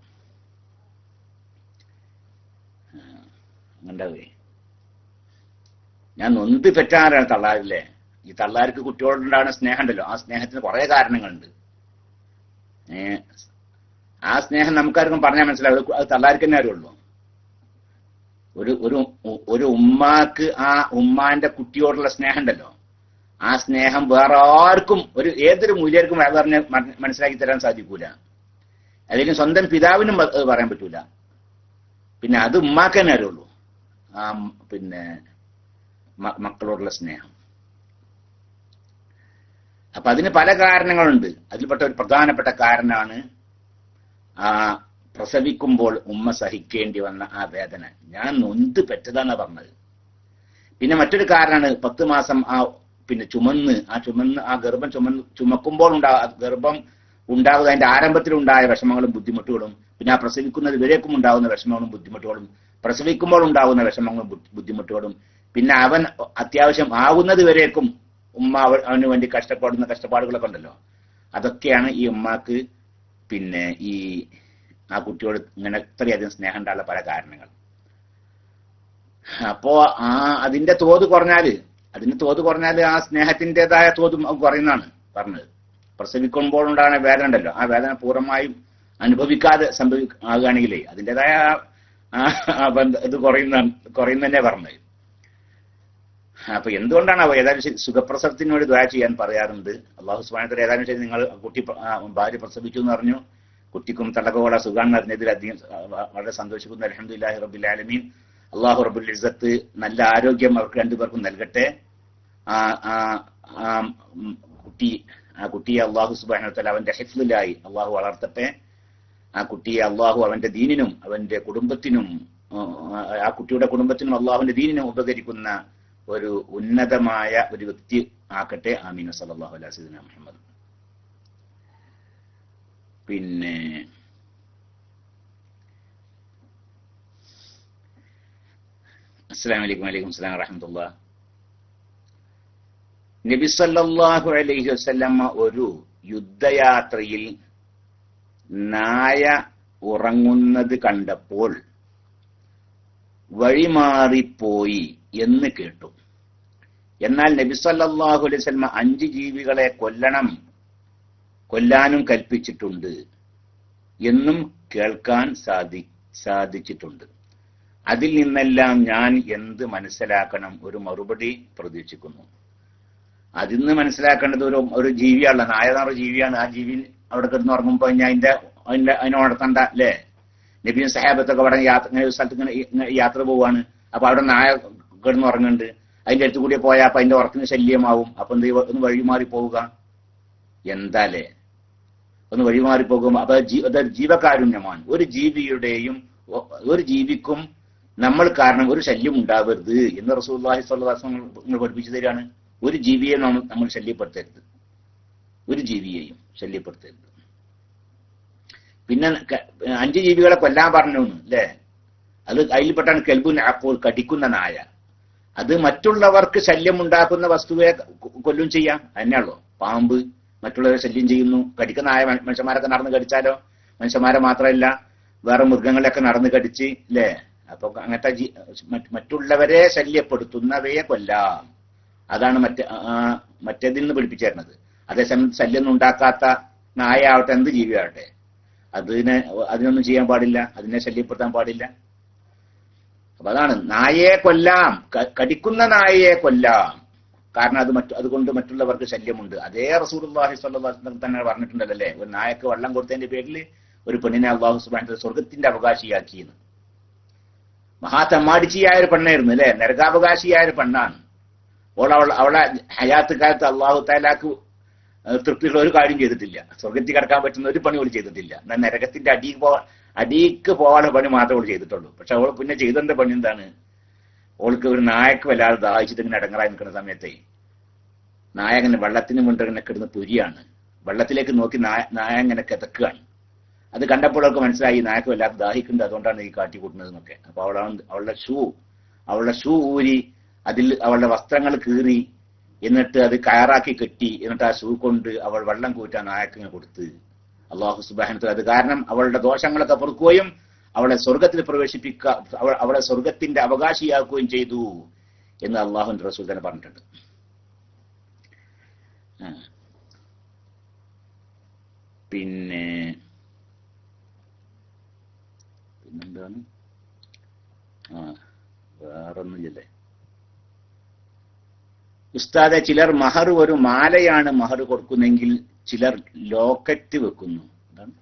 ഉണ്ടാവേ. ഞാൻ നൊന്ത് പെറ്റാറാണ് തള്ളാരില്ലേ. ഈ തള്ളാർക്ക് കുട്ടികളോടുണ്ടാകുന്ന സ്നേഹം ഉണ്ടല്ലോ, ആ സ്നേഹത്തിന് കുറെ കാരണങ്ങളുണ്ട്. ആ സ്നേഹം നമുക്കാർക്കും പറഞ്ഞാൽ മനസ്സിലാവും. അത് തള്ളാർക്ക് തന്നെ അറിയുള്ളൂ. ഒരു ഉമ്മാക്ക് ആ ഉമ്മാന്റെ കുട്ടിയോടുള്ള സ്നേഹം ഉണ്ടല്ലോ, ആ സ്നേഹം വേറെ ആർക്കും ഏതൊരു മൂല്യർക്കും പറഞ്ഞ് മനസ്സിലാക്കി തരാൻ സാധിക്കൂല. അല്ലെങ്കിൽ സ്വന്തം പിതാവിനും പറയാൻ പറ്റൂല. പിന്നെ അത് ഉമ്മാക്ക് തന്നെ അറിയുള്ളൂ, ആ പിന്നെ മക്കളോടുള്ള സ്നേഹം. അപ്പൊ അതിന് പല കാരണങ്ങളുണ്ട്. അതിൽപ്പെട്ട ഒരു പ്രധാനപ്പെട്ട കാരണമാണ് ആ പ്രസവിക്കുമ്പോൾ ഉമ്മ സഹിക്കേണ്ടി വന്ന ആ വേദന, ഞാൻ നൊന്ത് പെറ്റതാന്നാ പറഞ്ഞത്. പിന്നെ മറ്റൊരു കാരണമാണ് 10 മാസം പിന്നെ ആ ഗർഭം ചുമക്കുമ്പോൾ ഗർഭം ഉണ്ടാകുക, അതിന്റെ ആരംഭത്തിലുണ്ടായ വിഷമങ്ങളും ബുദ്ധിമുട്ടുകളും, പിന്നെ ആ പ്രസവിക്കുന്നത് വരേക്കും ഉണ്ടാകുന്ന വിഷമങ്ങളും ബുദ്ധിമുട്ടുകളും, പ്രസവിക്കുമ്പോൾ ഉണ്ടാകുന്ന വിഷമങ്ങളും ബുദ്ധിമുട്ടുകളും, പിന്നെ അവൻ അത്യാവശ്യം ആകുന്നത് വരേക്കും ഉമ്മ അവന് വേണ്ടി കഷ്ടപ്പെടുന്ന കഷ്ടപ്പാടുകളൊക്കെ ഉണ്ടല്ലോ. അതൊക്കെയാണ് ഈ ഉമ്മാക്ക് പിന്നെ ആ കുട്ടിയോട് ഇങ്ങനെ ഇത്രയധികം സ്നേഹം ഉണ്ടാകുന്ന പല കാരണങ്ങൾ. അപ്പോ അതിന്റെ തോത് കുറഞ്ഞാല് ആ സ്നേഹത്തിൻ്റെതായ തോത് കുറയുന്നതാണ് പറഞ്ഞത്. പ്രസവിക്കുമ്പോൾ ഉണ്ടാകുന്ന വേദന ഉണ്ടല്ലോ, ആ വേദന പൂർണ്ണമായും അനുഭവിക്കാതെ ആകുകയാണെങ്കിലേ അതിൻ്റെതായ ഇത് കുറയുന്നതന്നെ പറഞ്ഞത്. അപ്പൊ എന്തുകൊണ്ടാണ് ഏതായാലും സുഖപ്രസവത്തിനോട് ദുആ ചെയ്യാൻ പറയാറുണ്ട്. അള്ളാഹു സുബ്ഹാനഹു വ തആല ഏതായാലും ശരി, നിങ്ങൾ ഭാര്യ പ്രസവിച്ചു എന്ന് പറഞ്ഞു, കുട്ടിക്കും തള്ളക്കോള സുഖാണെന്ന് അറിഞ്ഞതിൽ അധികം വളരെ സന്തോഷിക്കുന്നു. അൽഹംദുലില്ലാഹി റബ്ബിൽ ആലമീൻ. അള്ളാഹു റബ്ബുൽ ഇസ്സത്ത് നല്ല ആരോഗ്യം അവർക്ക് രണ്ടുപേർക്കും നൽകട്ടെ. കുട്ടിയെ അള്ളാഹു സുബ്ഹാനഹു വ തആല അവന്റെ ഹിഫ്ളിലായി അള്ളാഹു വളർത്തട്ടെ. ആ കുട്ടിയെ അള്ളാഹു അവന്റെ ദീനിനും അവന്റെ കുടുംബത്തിനും ആ കുട്ടിയുടെ കുടുംബത്തിനും അള്ളാഹുവിന്റെ ദീനിനും ഉപകരിക്കുന്ന ഒരു ഉന്നതമായ ഒരു വ്യക്തി ആക്കട്ടെ. ആമീൻ. സല്ലല്ലാഹു അലൈഹി വസല്ലം മുഹമ്മദ്. പിന്നെ അസ്സലാമു അലൈക്കും. വലൈക്കും അസ്സലാം വറഹ്മത്തുള്ളാഹി. നബി സല്ലല്ലാഹു അലൈഹി വസല്ലം ഒരു യുദ്ധയാത്രയിൽ നായ ഉറങ്ങുന്നത് കണ്ടപ്പോൾ വഴിമാറിപ്പോയി എന്ന് കേട്ടു. എന്നാൽ നബി സല്ലല്ലാഹു അലൈഹി വസല്ലം 5 ജീവികളെ കൊല്ലാനും കൽപ്പിച്ചിട്ടുണ്ട് എന്നും കേൾക്കാൻ സാധിച്ചിട്ടുണ്ട്. അതിൽ നിന്നെല്ലാം ഞാൻ എന്ത് മനസ്സിലാക്കണം? ഒരു മറുപടി പ്രതീക്ഷിക്കുന്നു. അതിൽ നിന്ന് മനസ്സിലാക്കേണ്ടത് ഒരു ജീവിയാണ്, നായ എന്ന് പറഞ്ഞ ജീവിയാണ്. ആ ജീവി അവിടെ കിടന്ന് ഉറങ്ങുമ്പോൾ അതിനെ ഉണർത്തണ്ട അല്ലേ? നബിയും സഹാബത്തൊക്കെ അവിടെ സ്ഥലത്ത് ഇങ്ങനെ യാത്ര പോവാണ്. അപ്പൊ അവിടെ നായ കിടന്ന് ഉറങ്ങുന്നുണ്ട്. അതിന്റെ അടുത്ത് കൂടി പോയാൽ അപ്പൊ അതിന്റെ ഉറക്കിന് ശല്യമാവും. അപ്പൊ എന്ത് ഒന്ന് വഴിമാറി പോവുക എന്താലേ? ഒന്ന് വഴിമാറി പോകുമ്പോൾ അപ്പൊ അതൊരു ജീവകാരുണ്യമാണ്. ഒരു ജീവിക്കും നമ്മൾ കാരണം ഒരു ശല്യം ഉണ്ടാവരുത് എന്ന് റസൂലുള്ളാഹി സ്വല്ലല്ലാഹു അലൈഹി വസല്ലം പഠിപ്പിച്ചു തരികയാണ്. ഒരു ജീവിയെ നമ്മൾ ശല്യപ്പെടുത്തരുത്, ഒരു ജീവിയെയും ശല്യപ്പെടുത്തരുത്. പിന്നെ 5 ജീവികളെ കൊല്ലാൻ പറഞ്ഞു അല്ലേ? അത് അതിൽപ്പെട്ടാണ് കെൽബുൻ അഖൂൽ, കടിക്കുന്ന നായ. അത് മറ്റുള്ളവർക്ക് ശല്യം ഉണ്ടാക്കുന്ന വസ്തുവെ കൊല്ലും ചെയ്യാം, അതിനാണല്ലോ. പാമ്പ് മറ്റുള്ളവരെ ശല്യം ചെയ്യുന്നു. കടിക്കുന്ന നായ മനുഷ്യന്മാരൊക്കെ നടന്ന് കടിച്ചാലോ? മനുഷ്യന്മാരെ മാത്രമല്ല വേറെ മൃഗങ്ങളെയൊക്കെ നടന്ന് കടിച്ച് അല്ലേ? അപ്പൊ അങ്ങനത്തെ മറ്റുള്ളവരെ ശല്യപ്പെടുത്തുന്നവയെ കൊല്ലാം. അതാണ് മറ്റേതിൽ നിന്ന് പഠിപ്പിച്ചിരുന്നത്. അതേസമയം ശല്യം ഉണ്ടാക്കാത്ത നായ ആവട്ടെ എന്ത് ജീവിയാവട്ടെ അതിനൊന്നും ചെയ്യാൻ പാടില്ല, അതിനെ ശല്യപ്പെടുത്താൻ പാടില്ല. അപ്പൊ അതാണ് നായയെ കൊല്ലാം, കടിക്കുന്ന നായയെ കൊല്ലാം. കാരണം അതുകൊണ്ട് മറ്റുള്ളവർക്ക് ശല്യമുണ്ട്. അതേ റസൂലുള്ളാഹി സ്വല്ലല്ലാഹു അലൈഹി വസല്ലം തന്നെ പറഞ്ഞിട്ടുണ്ടല്ലോ അല്ലേ? ഒരു നായക്ക് വെള്ളം കൊടുത്തതിന്റെ പേരിൽ ഒരു പെണ്ണിനെ അല്ലാഹു സുബ്ഹാനഹു വ തആല സ്വർഗത്തിന്റെ അവകാശിയാക്കിയെന്ന്. മഹാതമ്മാടിച്ചിയായ ഒരു പെണ്ണായിരുന്നു അല്ലെ? നരകാവകാശിയായ ഒരു പെണ്ണാണ്. അവളെ ഹയാത്ത് കാലത്ത് അല്ലാഹു തആലാക്ക് തൃപ്തിയുള്ള ഒരു കാര്യം ചെയ്തിട്ടില്ല. സ്വർഗത്തിൽ കിടക്കാൻ പറ്റുന്ന ഒരു പണി അവൾ ചെയ്തിട്ടില്ല. എന്നാൽ നരകത്തിന്റെ അടിക്ക് പോകാനുള്ള പണി മാത്രമേ അവൾ ചെയ്തിട്ടുള്ളൂ. പക്ഷെ അവൾ പിന്നെ ചെയ്തതിന്റെ പണി എന്താണ്? അവൾക്ക് ഒരു നായക്ക് വല്ലാതെ ദാഹിച്ചിട്ട് ഇങ്ങനെ അടങ്ങറായി നിൽക്കുന്ന സമയത്തെ നായ ഇങ്ങനെ വെള്ളത്തിന് മുന്നിട്ട് ഇങ്ങനെ കിടന്ന് പുരിയാണ്. വെള്ളത്തിലേക്ക് നോക്കി നായ ഇങ്ങനെ കിതക്കുകയാണ്. അത് കണ്ടപ്പോൾ അവൾക്ക് മനസ്സിലായി നായക്ക് വല്ലാതെ ദാഹിക്കുന്നുണ്ട്, അതുകൊണ്ടാണ് ഈ കാട്ടിക്കൂട്ടുന്നത് എന്നൊക്കെ. അപ്പൊ അവളുടെ ഷൂ ഊരി അതിൽ അവളുടെ വസ്ത്രങ്ങൾ കീറി എന്നിട്ട് അത് കയറാക്കി കെട്ടി എന്നിട്ട് ആ ഷൂ കൊണ്ട് അവൾ വെള്ളം കൂറ്റാൻ നായക്കിങ്ങനെ കൊടുത്ത് അല്ലാഹു സുബ്ഹാനഹു വ തആല അത് കാരണം അവളുടെ ദോഷങ്ങളൊക്കെ പൊറുക്കുകയും അവളെ സ്വർഗത്തിൽ അവളെ സ്വർഗത്തിന്റെ അവകാശിയാക്കുകയും ചെയ്തു എന്ന് അല്ലാഹുവിന്റെ റസൂൽ തന്നെ പറഞ്ഞിട്ടുണ്ട്. പിന്നെന്താണ് വേറൊന്നുമില്ലേ ഉസ്താദെ? ചിലർ മഹർ ഒരു മാലയാണ് മഹർ കൊടുക്കുന്നെങ്കിൽ ചിലർ ലോക്കറ്റ് വെക്കുന്നു. എന്താണ്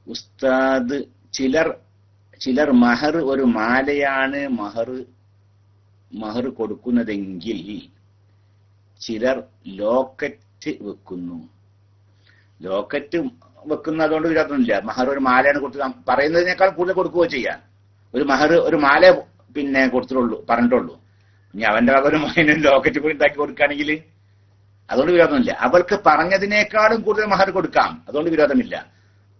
ഉസ്താദ്? ചിലർ മഹർ ഒരു മാലയാണ് മഹർ കൊടുക്കുന്നതെങ്കിൽ ചിലർ ലോക്കറ്റ് വെക്കുന്നു. ലോക്കറ്റ് വെക്കുന്നതുകൊണ്ട് വിരോധമില്ല. മഹർ ഒരു മാലയാണ് കൊടുത്ത് പറയുന്നതിനേക്കാൾ കൂടുതൽ കൊടുക്കുകയോ ചെയ്യാം. ഒരു മഹർ ഒരു മാല പിന്നെ കൊടുത്തിട്ടുള്ളൂ പറഞ്ഞിട്ടുള്ളൂ. ഇനി അവന്റെ വക ഒരു ലോക്കറ്റ് കൂടി ഉണ്ടാക്കി കൊടുക്കുകയാണെങ്കിൽ അതുകൊണ്ട് വിരോധമില്ല. അവൾക്ക് പറഞ്ഞതിനേക്കാളും കൂടുതൽ മഹർ കൊടുക്കാം, അതുകൊണ്ട് വിരോധമില്ല.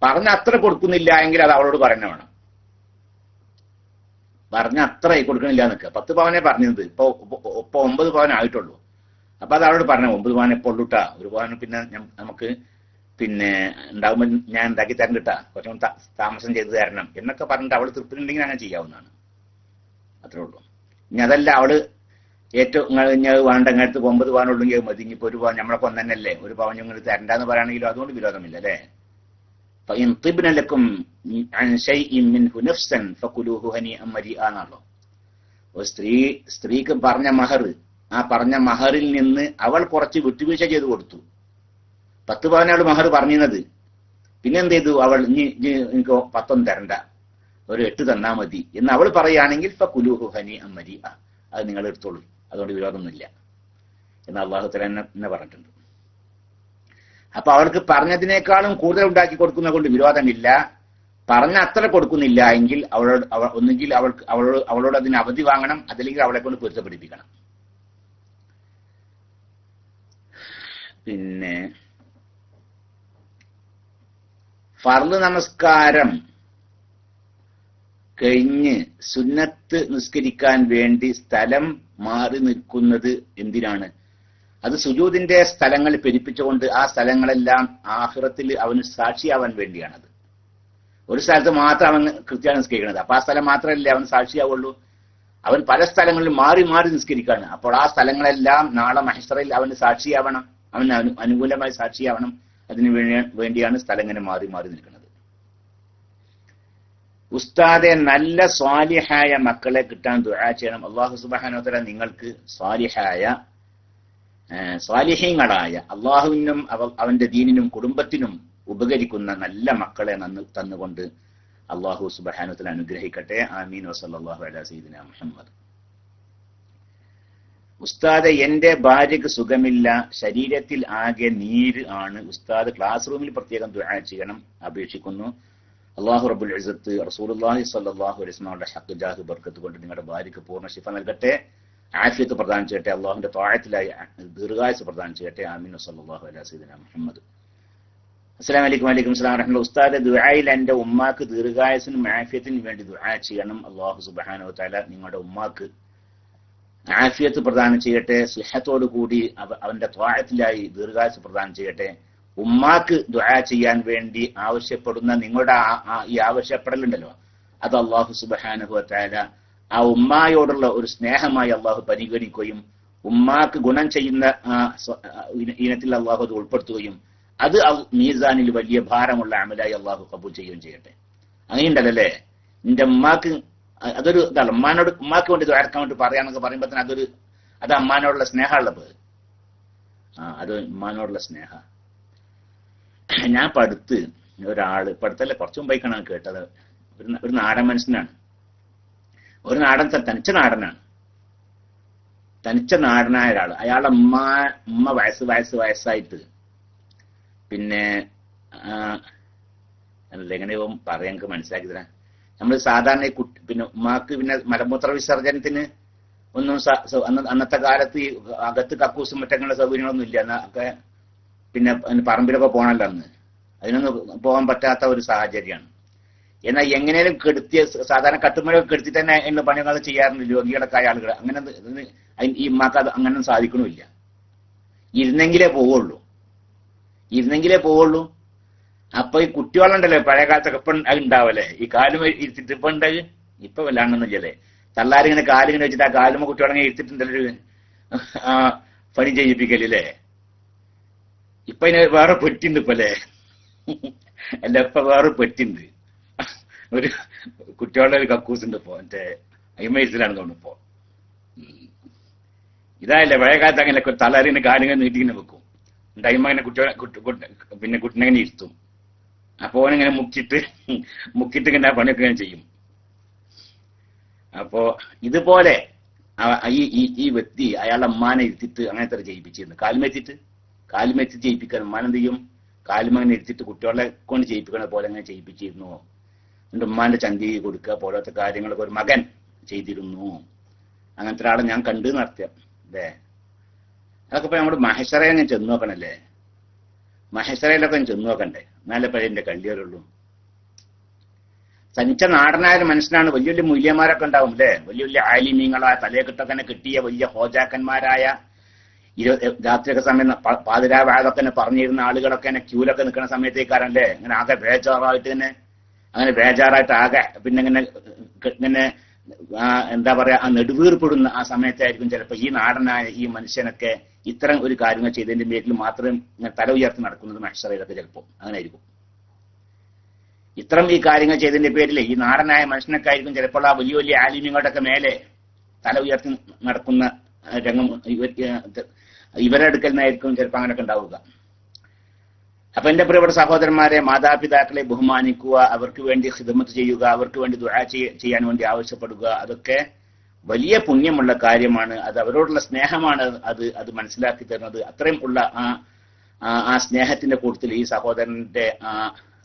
പറഞ്ഞ അത്ര കൊടുക്കുന്നില്ല എങ്കിൽ അത് അവളോട് പറയുന്ന വേണം. പറഞ്ഞ അത്ര കൊടുക്കണില്ല എന്നൊക്കെ 10 പവനെ പറഞ്ഞത്, ഇപ്പൊ 9 പവൻ ആയിട്ടുള്ളൂ. അപ്പൊ അത് അവളോട് പറഞ്ഞു 9 പവൻ എപ്പോൾ ഉള്ളൂട്ടാ, 1 പവൻ പിന്നെ നമുക്ക് പിന്നെ ഉണ്ടാകുമ്പോൾ ഞാൻ ഉണ്ടാക്കി തരണ്ടിട്ടാ, കുറച്ചും താമസം ചെയ്ത് തരണം എന്നൊക്കെ പറഞ്ഞിട്ട് അവള് തൃപ്തിയുണ്ടെങ്കിൽ അങ്ങനെ ചെയ്യാവുന്നതാണ്. അത്രേ ഉള്ളൂ. ഇനി അതല്ല അവള് ഏറ്റവും വേണ്ട അങ്ങനത്ത് 9 പവൻ ഉള്ളെങ്കിൽ മതി, ഇനിയിപ്പോ 1 പവൻ നമ്മളൊക്കെ ഒന്നല്ലേ 1 പവൻ നിങ്ങൾ തരണ്ടെന്ന് പറയുകയാണെങ്കിലും അതുകൊണ്ട് വിരോധമില്ല അല്ലേ. ഒരു സ്ത്രീക്ക് പറഞ്ഞ മഹർ, ആ പറഞ്ഞ മഹറിൽ നിന്ന് അവൾ കുറച്ച് വിട്ടുവീഴ്ച ചെയ്ത് കൊടുത്തു. 10 പവനാണ് മഹർ പറഞ്ഞത്. പിന്നെ എന്ത് ചെയ്തു അവൾ, എനിക്ക് 10 തരണ്ട, ഒരു 8 തന്നാ മതി എന്ന് അവൾ പറയുകയാണെങ്കിൽ ഫകുലൂഹു ഹനീഅൻ മരീഅ, അത് നിങ്ങൾ എടുത്തോളൂ, അതുകൊണ്ട് വിരോധമൊന്നുമില്ല എന്ന് അല്ലാഹു തആല എന്നെ പറഞ്ഞിട്ടുണ്ട്. അപ്പൊ അവൾക്ക് പറഞ്ഞതിനേക്കാളും കൂടുതൽ ഉണ്ടാക്കി കൊടുക്കുന്നത് കൊണ്ട് വിരോധമില്ല. പറഞ്ഞ അത്ര കൊടുക്കുന്നില്ല എങ്കിൽ ഒന്നുകിൽ അവളോട് അതിന് അവധി വാങ്ങണം, അതല്ലെങ്കിൽ അവളെ കൊണ്ട് പൊരുത്തപ്പെടിപ്പിക്കണം. പിന്നെ ഫർള് നമസ്കാരം കഴിഞ്ഞ് സുന്നത്ത് നിസ്കരിക്കാൻ വേണ്ടി സ്ഥലം മാറി നിൽക്കുന്നത് എന്തിനാണ്? അത് സുജൂദിന്റെ സ്ഥലങ്ങൾ പെരുപ്പിച്ചുകൊണ്ട് ആ സ്ഥലങ്ങളെല്ലാം ആഖിറത്തിൽ അവന് സാക്ഷിയാവാൻ വേണ്ടിയാണത്. ഒരു സ്ഥലത്ത് മാത്രം അവൻ കൃത്യമായി നിസ്കരിക്കുന്നത്, അപ്പൊ ആ സ്ഥലം മാത്രമല്ലേ അവൻ സാക്ഷിയാവുള്ളൂ. അവൻ പല സ്ഥലങ്ങളിലും മാറി മാറി നിസ്കരിക്കാണ്. അപ്പോൾ ആ സ്ഥലങ്ങളെല്ലാം നാളെ മഹ്ശറിൽ അവന് സാക്ഷിയാവണം, അവന് അനുകൂലമായി സാക്ഷിയാവണം. അതിനു വേണ്ടിയാണ് സ്ഥലം ഇങ്ങനെ മാറി മാറി നിൽക്കുന്നത്. ഉസ്താദെ, നല്ല സ്വാലിഹായ മക്കളെ കിട്ടാൻ ദുആ ചെയ്യണം. അല്ലാഹു സുബ്ഹാനഹു വ തആല നിങ്ങൾക്ക് സ്വാലിഹീങ്ങളായ അള്ളാഹുവിനും അവന്റെ ദീനിനും കുടുംബത്തിനും ഉപകരിക്കുന്ന നല്ല മക്കളെ തന്നുകൊണ്ട് അള്ളാഹു സുബ്ഹാനഹു വ തആല അനുഗ്രഹിക്കട്ടെ. ആമീൻ. വസല്ലല്ലാഹു അലാ സയ്യിദിനാ മുഹമ്മദ്. ഉസ്താദ്, എന്റെ ഭാര്യക്ക് സുഖമില്ല, ശരീരത്തിൽ ആകെ നീര് ആണ്. ഉസ്താദ് ക്ലാസ് റൂമിൽ പ്രത്യേകം ദുആ ചെയ്യണം, അപേക്ഷിക്കുന്നു. അല്ലാഹു റബ്ബുൽ ഇസ്സത്ത് റസൂലുള്ളാഹി സ്വല്ലല്ലാഹു അലൈഹി വസല്ലമയുടെ ഹഖ് ജാഹ് ബർക്കത്ത് കൊണ്ട് നിങ്ങളുടെ ഭാര്യക്ക് പൂർണ്ണ ശിഫ നൽകട്ടെ, ആഫിയത്ത് പ്രദാനം ചെയ്യട്ടെ, അള്ളാഹുവിന്റെ ത്വാഅത്തിലായി ദീർഘായുസ്സ് പ്രദാനം ചെയ്യട്ടെ. ആമീൻ. സല്ലല്ലാഹു അലൈഹി സയ്യിദിനാ മുഹമ്മദ്. അസ്സലാമു അലൈക്കും. വലൈക്കും സലാം വറഹ്മത്തുള്ളാഹി. ഉസ്താദ്, ദുആയിൽ എന്റെ ഉമ്മാക്ക് ദീർഘായുസ്സിനും ആഫിയത്തിനും വേണ്ടി ദുആ ചെയ്യണം. അല്ലാഹു സുബ്ഹാനഹു വ തആല നിങ്ങളുടെ ഉമ്മാക്ക് ആഫിയത്ത് പ്രദാനം ചെയ്യട്ടെ, സിഹത്തോടു കൂടി അവന്റെ ത്വാഅത്തിലായി ദീർഘായുസ്സ് പ്രദാനം ചെയ്യട്ടെ. ഉമ്മാക്ക് ദുആ ചെയ്യാൻ വേണ്ടി ആവശ്യപ്പെടുന്ന നിങ്ങളുടെ ഈ ആവശ്യപ്പെടലുണ്ടല്ലോ, അത് അല്ലാഹു സുബ്ഹാനഹു വ തആല ആ ഉമ്മായോടുള്ള ഒരു സ്നേഹമായി അള്ളാഹു പരിഗണിക്കുകയും ഉമ്മാക്ക് ഗുണം ചെയ്യുന്ന ഇനത്തിൽ അള്ളാഹു അത് ഉൾപ്പെടുത്തുകയും അത് മീസാനിൽ വലിയ ഭാരമുള്ള അമലായി അള്ളാഹു കബൂൽ ചെയ്യുകയും ചെയ്യട്ടെ. അങ്ങനെയുണ്ടല്ലേ, നിന്റെ ഉമ്മാക്ക് അതൊരു ഇതാണ്. ഉമ്മാക്ക് വേണ്ടി ദ്വാരക്കാൻ വേണ്ടി പറയാന്നൊക്കെ പറയുമ്പോ തന്നെ അത് അമ്മാനോടുള്ള സ്നേഹമുള്ളത്. അത് ഉമ്മാനോടുള്ള സ്നേഹ. ഞാൻ ഒരാള് പടുത്തല്ലേ കുറച്ചു മുമ്പായിക്കാണ് കേട്ടത്. ഒരു നാടൻ മനുഷ്യനാണ്, ഒരു തനിച്ച നാടനായ ഒരാൾ. അയാളുടെ ഉമ്മ വയസ്സായിട്ട് പിന്നെ എങ്ങനെ പറയാൻ എനിക്ക് മനസ്സിലാക്കി തരാം. നമ്മൾ സാധാരണ പിന്നെ ഉമ്മാക്ക് പിന്നെ മലമൂത്ര വിസർജനത്തിന് ഒന്നും അന്നത്തെ കാലത്ത് അകത്ത് കക്കൂസും മറ്റങ്ങളുടെ സൗകര്യങ്ങളൊന്നും ഇല്ല. ഒക്കെ പിന്നെ പറമ്പിലൊക്കെ പോകണല്ലോ അന്ന്. അതിനൊന്നും പോകാൻ പറ്റാത്ത ഒരു സാഹചര്യമാണ്. എന്നാൽ എങ്ങനെയും കെടുത്തിയ സാധാരണ കട്ടുമലൊക്കെ കെടുത്തി തന്നെ എന്ന പണികൾ ചെയ്യാറുണ്ട് രോഗികളൊക്കെ ആയ ആളുകൾ. അങ്ങനെ ഈ ഉമ്മാക്ക് അത് അങ്ങനെ സാധിക്കണമില്ല. ഇരുന്നെങ്കിലേ പോവുള്ളൂ. അപ്പൊ ഈ കുട്ടികളുണ്ടല്ലോ പഴയ കാലത്തൊക്കെ ഇപ്പം ഉണ്ടാവല്ലേ, ഈ കാലും ഇരുത്തിട്ട് ഇപ്പൊ ഉണ്ടായി. ഇപ്പൊ വല്ലാണ്ടൊന്നുമില്ലല്ലേ, തള്ളാരിങ്ങനെ കാലിങ്ങനെ വെച്ചിട്ട് ആ കാലുമ്പോ കുട്ടികളെ ഇരുത്തിട്ടുണ്ടല്ലോ പണി ചെയ്യിപ്പിക്കല്ലേ. ഇപ്പൊ ഇതിന് വേറെ പെട്ടിണ്ട് ഇപ്പല്ലേ, അല്ല ഇപ്പൊ വേറെ പെട്ടിണ്ട്. ഒരു കുട്ടികളുടെ ഒരു കക്കൂസുണ്ട് ഇപ്പോ, മറ്റേ അയ്മയത്തിലാണ് തോന്നുന്നു. ഇതായല്ലേ പഴയ കാലത്ത് അങ്ങനെ തളറിങ്ങനെ കാലിങ്ങനെ നീട്ടിങ്ങനെ വെക്കും. ടൈം അങ്ങനെ പിന്നെ കുട്ടിനെ ഇങ്ങനെ ഇരുത്തും. അപ്പൊ ഓനിങ്ങനെ മുക്കിയിട്ട് ഇങ്ങനെ പണിയൊക്കെ ഇങ്ങനെ ചെയ്യും. അപ്പോ ഇതുപോലെ ഈ വ്യക്തി അയാളുടെ അമ്മാനെ ഇരുത്തിട്ട് അങ്ങനത്തെ ചെയ്യിപ്പിച്ചിരുന്നു. കാലുമെത്തിട്ട് ചെയ്യിപ്പിക്കാൻ ഉമ്മാനെന്ത് ചെയ്യും, കാലുമങ്ങനെ ഇരുത്തിട്ട് കുട്ടികളെ കൊണ്ട് ചെയ്യിപ്പിക്കണ പോലെ അങ്ങനെ ചെയ്യിപ്പിച്ചിരുന്നു. എന്നിട്ട് ഉമ്മാന്റെ ചന്തി കൊടുക്കുക പോലത്തെ കാര്യങ്ങളൊക്കെ ഒരു മകൻ ചെയ്തിരുന്നു. അങ്ങനത്തെ ഒരാളെ ഞാൻ കണ്ടു നടത്തിയ അല്ലേ. അതൊക്കെ ഇപ്പൊ നമ്മുടെ മഹേശ്വരയെ ഞാൻ ചെന്ന് നോക്കണല്ലേ, മഹേശ്വരയിലൊക്കെ ഞാൻ ചെന്ന് നോക്കണ്ടേ, എന്നാലേ പഴയ എന്റെ കല്യാറുള്ളൂ. തനിച്ച നാടനായ മനുഷ്യനാണ്. വലിയ വലിയ മൂല്യന്മാരൊക്കെ ഉണ്ടാവും അല്ലേ, വലിയ വലിയ ആലിമീങ്ങളായ തലയെക്കെട്ടൊക്കെ കിട്ടിയ വലിയ ഹോജാക്കന്മാരായ രാത്രിയൊക്കെ സമയം പാതിരാവാതൊക്കെ പറഞ്ഞിരുന്ന ആളുകളൊക്കെ ക്യൂലൊക്കെ നിൽക്കുന്ന സമയത്തേക്കാരല്ലേ ഇങ്ങനെ ആകെ ബേജാറായിട്ട് തന്നെ, അങ്ങനെ ബേജാറായിട്ട് ആകെ പിന്നെ ഇങ്ങനെ എന്താ പറയാ ആ നെടുവീർപ്പെടുന്ന ആ സമയത്തായിരിക്കും ചിലപ്പോൾ ഈ നാടനായ ഈ മനുഷ്യനൊക്കെ ഇത്തരം ഒരു കാര്യങ്ങൾ ചെയ്തതിന്റെ പേരിൽ മാത്രം ഇങ്ങനെ തല ഉയർത്തി നടക്കുന്നത് മഹ്ശറയിലൊക്കെ ചിലപ്പോൾ അങ്ങനെ ആയിരിക്കും. ഇത്തരം ഈ കാര്യങ്ങൾ ചെയ്തതിന്റെ പേരിൽ ഈ നാടനായ മനുഷ്യനൊക്കെ ആയിരിക്കും ചിലപ്പോൾ ആ വലിയ വലിയ ആലിമ്യങ്ങളുടെ ഒക്കെ മേലെ തല ഉയർത്തി നടക്കുന്ന രംഗം ഇവരെ അടുക്കൽ നിന്നായിരിക്കും ചിലപ്പോൾ അങ്ങനെയൊക്കെ ഉണ്ടാവുക. അപ്പൊ എന്റെ പ്രിയപ്പെട്ട സഹോദരന്മാരെ, മാതാപിതാക്കളെ ബഹുമാനിക്കുക, അവർക്ക് വേണ്ടി ഖിദ്മത്ത് ചെയ്യുക, അവർക്ക് വേണ്ടി ദുആ ചെയ്യാൻ വേണ്ടി ആവശ്യപ്പെടുക, അതൊക്കെ വലിയ പുണ്യമുള്ള കാര്യമാണ്. അത് അവരോടുള്ള സ്നേഹമാണ് അത് മനസ്സിലാക്കി തരുന്നത്. അത്രയും ഉള്ള ആ സ്നേഹത്തിന്റെ കൂട്ടത്തിൽ ഈ സഹോദരന്റെ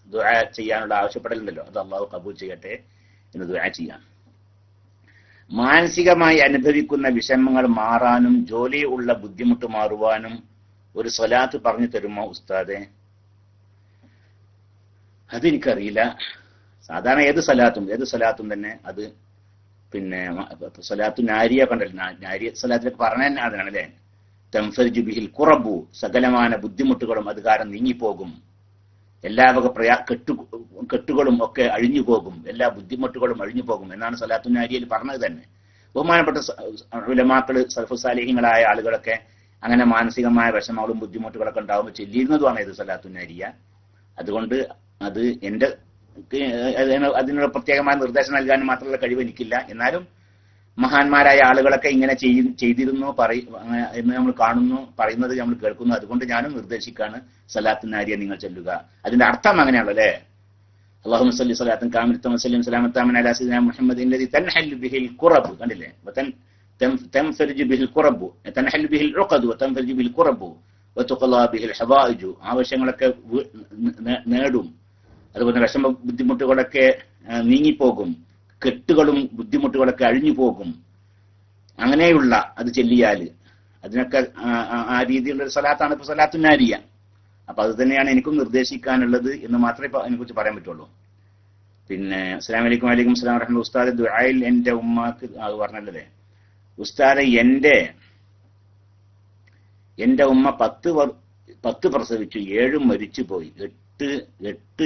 ദുആ ചെയ്യാനുള്ള ആവശ്യപ്പെടലുണ്ടല്ലോ, അത് അള്ളാഹു കബൂൽ ചെയ്യട്ടെ എന്ന് ദുആ ചെയ്യാം. മാനസികമായി അനുഭവിക്കുന്ന വിഷമങ്ങൾ മാറാനും ജോലിയുള്ള ബുദ്ധിമുട്ട് മാറുവാനും ഒരു സ്വലാത്ത് പറഞ്ഞു തരുമോ ഉസ്താദെ? അതെനിക്കറിയില്ല. സാധാരണ ഏത് സ്വലാത്തും തന്നെ അത് പിന്നെ സ്വലാത്തു നാരിയ കണ്ടല്ലോ, നാരിയ സ്വലാത്തിലേക്ക് പറഞ്ഞ തന്നെ അതിനാണ് അല്ലേ. തൻഫരിജു ബിഹിൽ ഖുറബു, സകലമായ ബുദ്ധിമുട്ടുകളും അത് കാരണം നീങ്ങിപ്പോകും, എല്ലാ വക കെട്ടുകളും ഒക്കെ അഴിഞ്ഞു പോകും, എല്ലാ ബുദ്ധിമുട്ടുകളും അഴിഞ്ഞു പോകും എന്നാണ് സ്വലാത്തു നാരിയയിൽ പറഞ്ഞത് തന്നെ. ബഹുമാനപ്പെട്ട ഉലമാക്കള് സലഫു സാലിഹീങ്ങളായ ആളുകളൊക്കെ അങ്ങനെ മാനസികമായ വിഷമങ്ങളും ബുദ്ധിമുട്ടുകളൊക്കെ ഉണ്ടാകുമ്പോൾ ചൊല്ലിയിരുന്നതുമാണ് ഇത് സ്വലാത്തു നാരിയ. അതുകൊണ്ട് അത് അതിനുള്ള പ്രത്യേകമായ നിർദ്ദേശം നൽകാനും മാത്രമുള്ള കഴിവ് എനിക്കില്ല. എന്നാലും മഹാന്മാരായ ആളുകളൊക്കെ ഇങ്ങനെ ചെയ്തിരുന്നു എന്ന് നമ്മൾ കാണുന്നു, പറയുന്നത് നമ്മൾ കേൾക്കുന്നു. അതുകൊണ്ട് ഞാനും നിർദ്ദേശിക്കാണ് സലാത്തു നാരിയ നിങ്ങൾ ചൊല്ലുക. അതിന്റെ അർത്ഥം അങ്ങനെയാണല്ലോ അല്ലേ. അല്ലാഹുമ്മ സ്വല്ലി സ്വലാത്തൻ കാമിലത്തൻ വസല്ലിം സലാമത്തൻ അലാ സയ്യിദിനാ മുഹമ്മദിൻ ലദി തൻഹല്ലു ബിഹിൽ ഖുറബ്, കണ്ടില്ലേ, തൻഫരിജു ബിഹിൽ ഖുറബ്, തൻഹല്ലു ബിഹിൽ ഉഖദ് വതൻഫരിജു ബിഹിൽ ഖുറബ് വതുഖലാ ബിഹിൽ ഹവായിജു, ആവശ്യങ്ങളൊക്കെ നേടും, അതുപോലെ വിഷമ ബുദ്ധിമുട്ടുകളൊക്കെ നീങ്ങിപ്പോകും, കെട്ടുകളും ബുദ്ധിമുട്ടുകളൊക്കെ അഴിഞ്ഞു പോകും. അങ്ങനെയുള്ള അത് ചെല്ലിയാല് അതിനൊക്കെ ആ രീതിയിലുള്ള ഒരു സ്വലാത്താണ് ഇപ്പൊ സ്വലാത്തു നാരിയ. അപ്പൊ അത് തന്നെയാണ് എനിക്കും നിർദ്ദേശിക്കാനുള്ളത് എന്ന് മാത്രമേ ഇപ്പൊ അതിനെ കുറിച്ച് പറയാൻ പറ്റുള്ളൂ. പിന്നെ അസ്സലാമു അലൈക്കും വലൈക്കും സ്സലാം വറഹ്മത്തുള്ളാഹി. ഉസ്താദ് ദുആയിൽ എന്റെ ഉമ്മാക്ക് അത് പറഞ്ഞല്ലേ ഉസ്താദ്, എന്റെ ഉമ്മ 10 പ്രസവിച്ചു, 7 മരിച്ചു പോയി, 8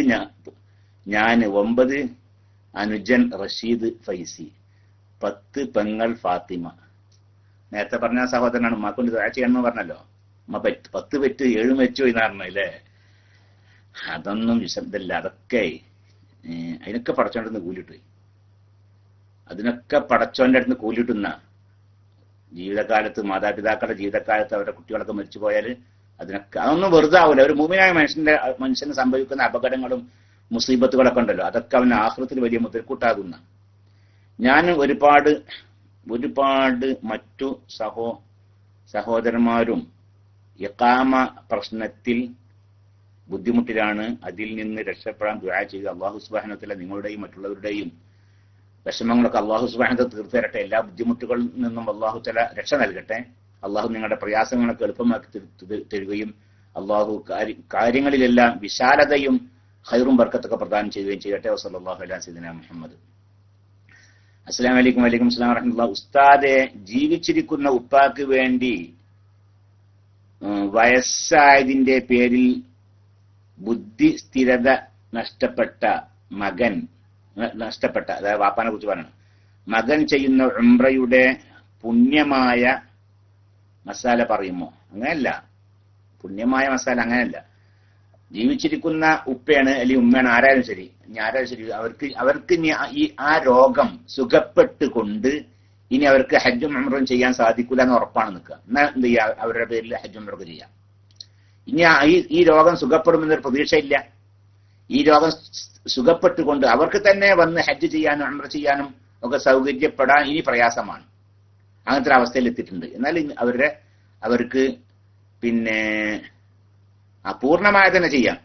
ഞാൻ, 9 അനുജൻ റഷീദ് ഫൈസി, 10 പെങ്ങൾ ഫാത്തിമ. നേരത്തെ പറഞ്ഞ സഹോദരനാണ് ഉമ്മാക്കൊണ്ട് ദുആ ചെയ്യണമെന്ന് പറഞ്ഞല്ലോ. ഉമ്മ 10 പെറ്റ് 7 മരിച്ചു പോയി എന്ന് പറഞ്ഞല്ലേ. അതൊന്നും വിശദല്ല. അതൊക്കെ അതിനൊക്കെ പടച്ചോൻ്റെ അടുത്ത് കൂലിട്ടുപോയി. അതിനൊക്കെ പടച്ചോന്റെ അടുത്ത് കൂലിട്ടുന്ന ജീവിതകാലത്ത്, മാതാപിതാക്കളുടെ ജീവിതകാലത്ത് അവരുടെ കുട്ടികളൊക്കെ മരിച്ചു പോയാൽ അതിനൊക്കെ അതൊന്നും വെറുതെ ആവില്ല. ഒരു മുഅ്മിനായ മനുഷ്യന് സംഭവിക്കുന്ന അപകടങ്ങളും മുസീബത്തുകളൊക്കെ ഉണ്ടല്ലോ, അതൊക്കെ അവന് ആഖിറത്തിൽ വലിയ മുതൽക്കൂട്ടാകുന്ന. ഞാൻ ഒരുപാട് മറ്റു സഹോദരന്മാരും ഇഖാമ പ്രശ്നത്തിൽ ബുദ്ധിമുട്ടിലാണ്. അതിൽ നിന്ന് രക്ഷപ്പെടാൻ ദുആ ചെയ്ത് അല്ലാഹു സുബ്ഹാനഹു വ തആല നിങ്ങളുടെയും മറ്റുള്ളവരുടെയും വിഷമങ്ങളൊക്കെ അല്ലാഹു സുബ്ഹാനഹു വ തആല തീർത്തു തരട്ടെ. എല്ലാ ബുദ്ധിമുട്ടുകളിൽ നിന്നും അല്ലാഹു തആല രക്ഷ നൽകട്ടെ. അള്ളാഹു നിങ്ങളുടെ പ്രയാസങ്ങളൊക്കെ എളുപ്പമാക്കി തരികയും അള്ളാഹു കാര്യങ്ങളിലെല്ലാം വിശാലതയും ഖൈറും ബർക്കത്തൊക്കെ പ്രദാനം ചെയ്യുകയും ചെയ്യട്ടെ. വസല്ലല്ലാഹു അലാ സയ്യിദിനാ മുഹമ്മദ്. അസ്സലാമു അലൈക്കും വലൈക്കും സ്സലാം വറഹ്മത്തുള്ളാഹി. ഉസ്താദെ, ജീവിച്ചിരിക്കുന്ന ഉപ്പാക്ക് വേണ്ടി വയസ്സായതിന്റെ പേരിൽ ബുദ്ധി സ്ഥിരത നഷ്ടപ്പെട്ട അതായത് വാപ്പാനെ കുറിച്ച് പറയണം, മകൻ ചെയ്യുന്ന ഉംറയുടെ പുണ്യമായ മസാല പറയുമോ? അങ്ങനെയല്ല, പുണ്യമായ മസാല അങ്ങനെയല്ല. ജീവിച്ചിരിക്കുന്ന ഉപ്പയാണ് അല്ലെങ്കിൽ ഉമ്മയാണ്, ആരായാലും ശരി, അവർക്ക് ഇനി ആ രോഗം സുഖപ്പെട്ടുകൊണ്ട് ഇനി അവർക്ക് ഹജ്ജും ഉംറയും ചെയ്യാൻ സാധിക്കില്ല എന്ന് ഉറപ്പാണ് നിൽക്കുക. എന്നാൽ എന്ത് ചെയ്യുക, അവരുടെ പേരിൽ ഹജ്ജും ഉംറയൊക്കെ ചെയ്യാം. ഇനി ഈ രോഗം സുഖപ്പെടുമെന്നൊരു പ്രതീക്ഷയില്ല. ഈ രോഗം സുഖപ്പെട്ടുകൊണ്ട് അവർക്ക് തന്നെ വന്ന് ഹജ്ജ് ചെയ്യാനും ഉംറ ചെയ്യാനും ഒക്കെ സൗകര്യപ്പെടാൻ ഇനി പ്രയാസമാണ്. അങ്ങനത്തെ ഒരു അവസ്ഥയിൽ എത്തിയിട്ടുണ്ട്. എന്നാൽ അവർക്ക് പിന്നെ അപൂർണമായ തന്നെ ചെയ്യാം.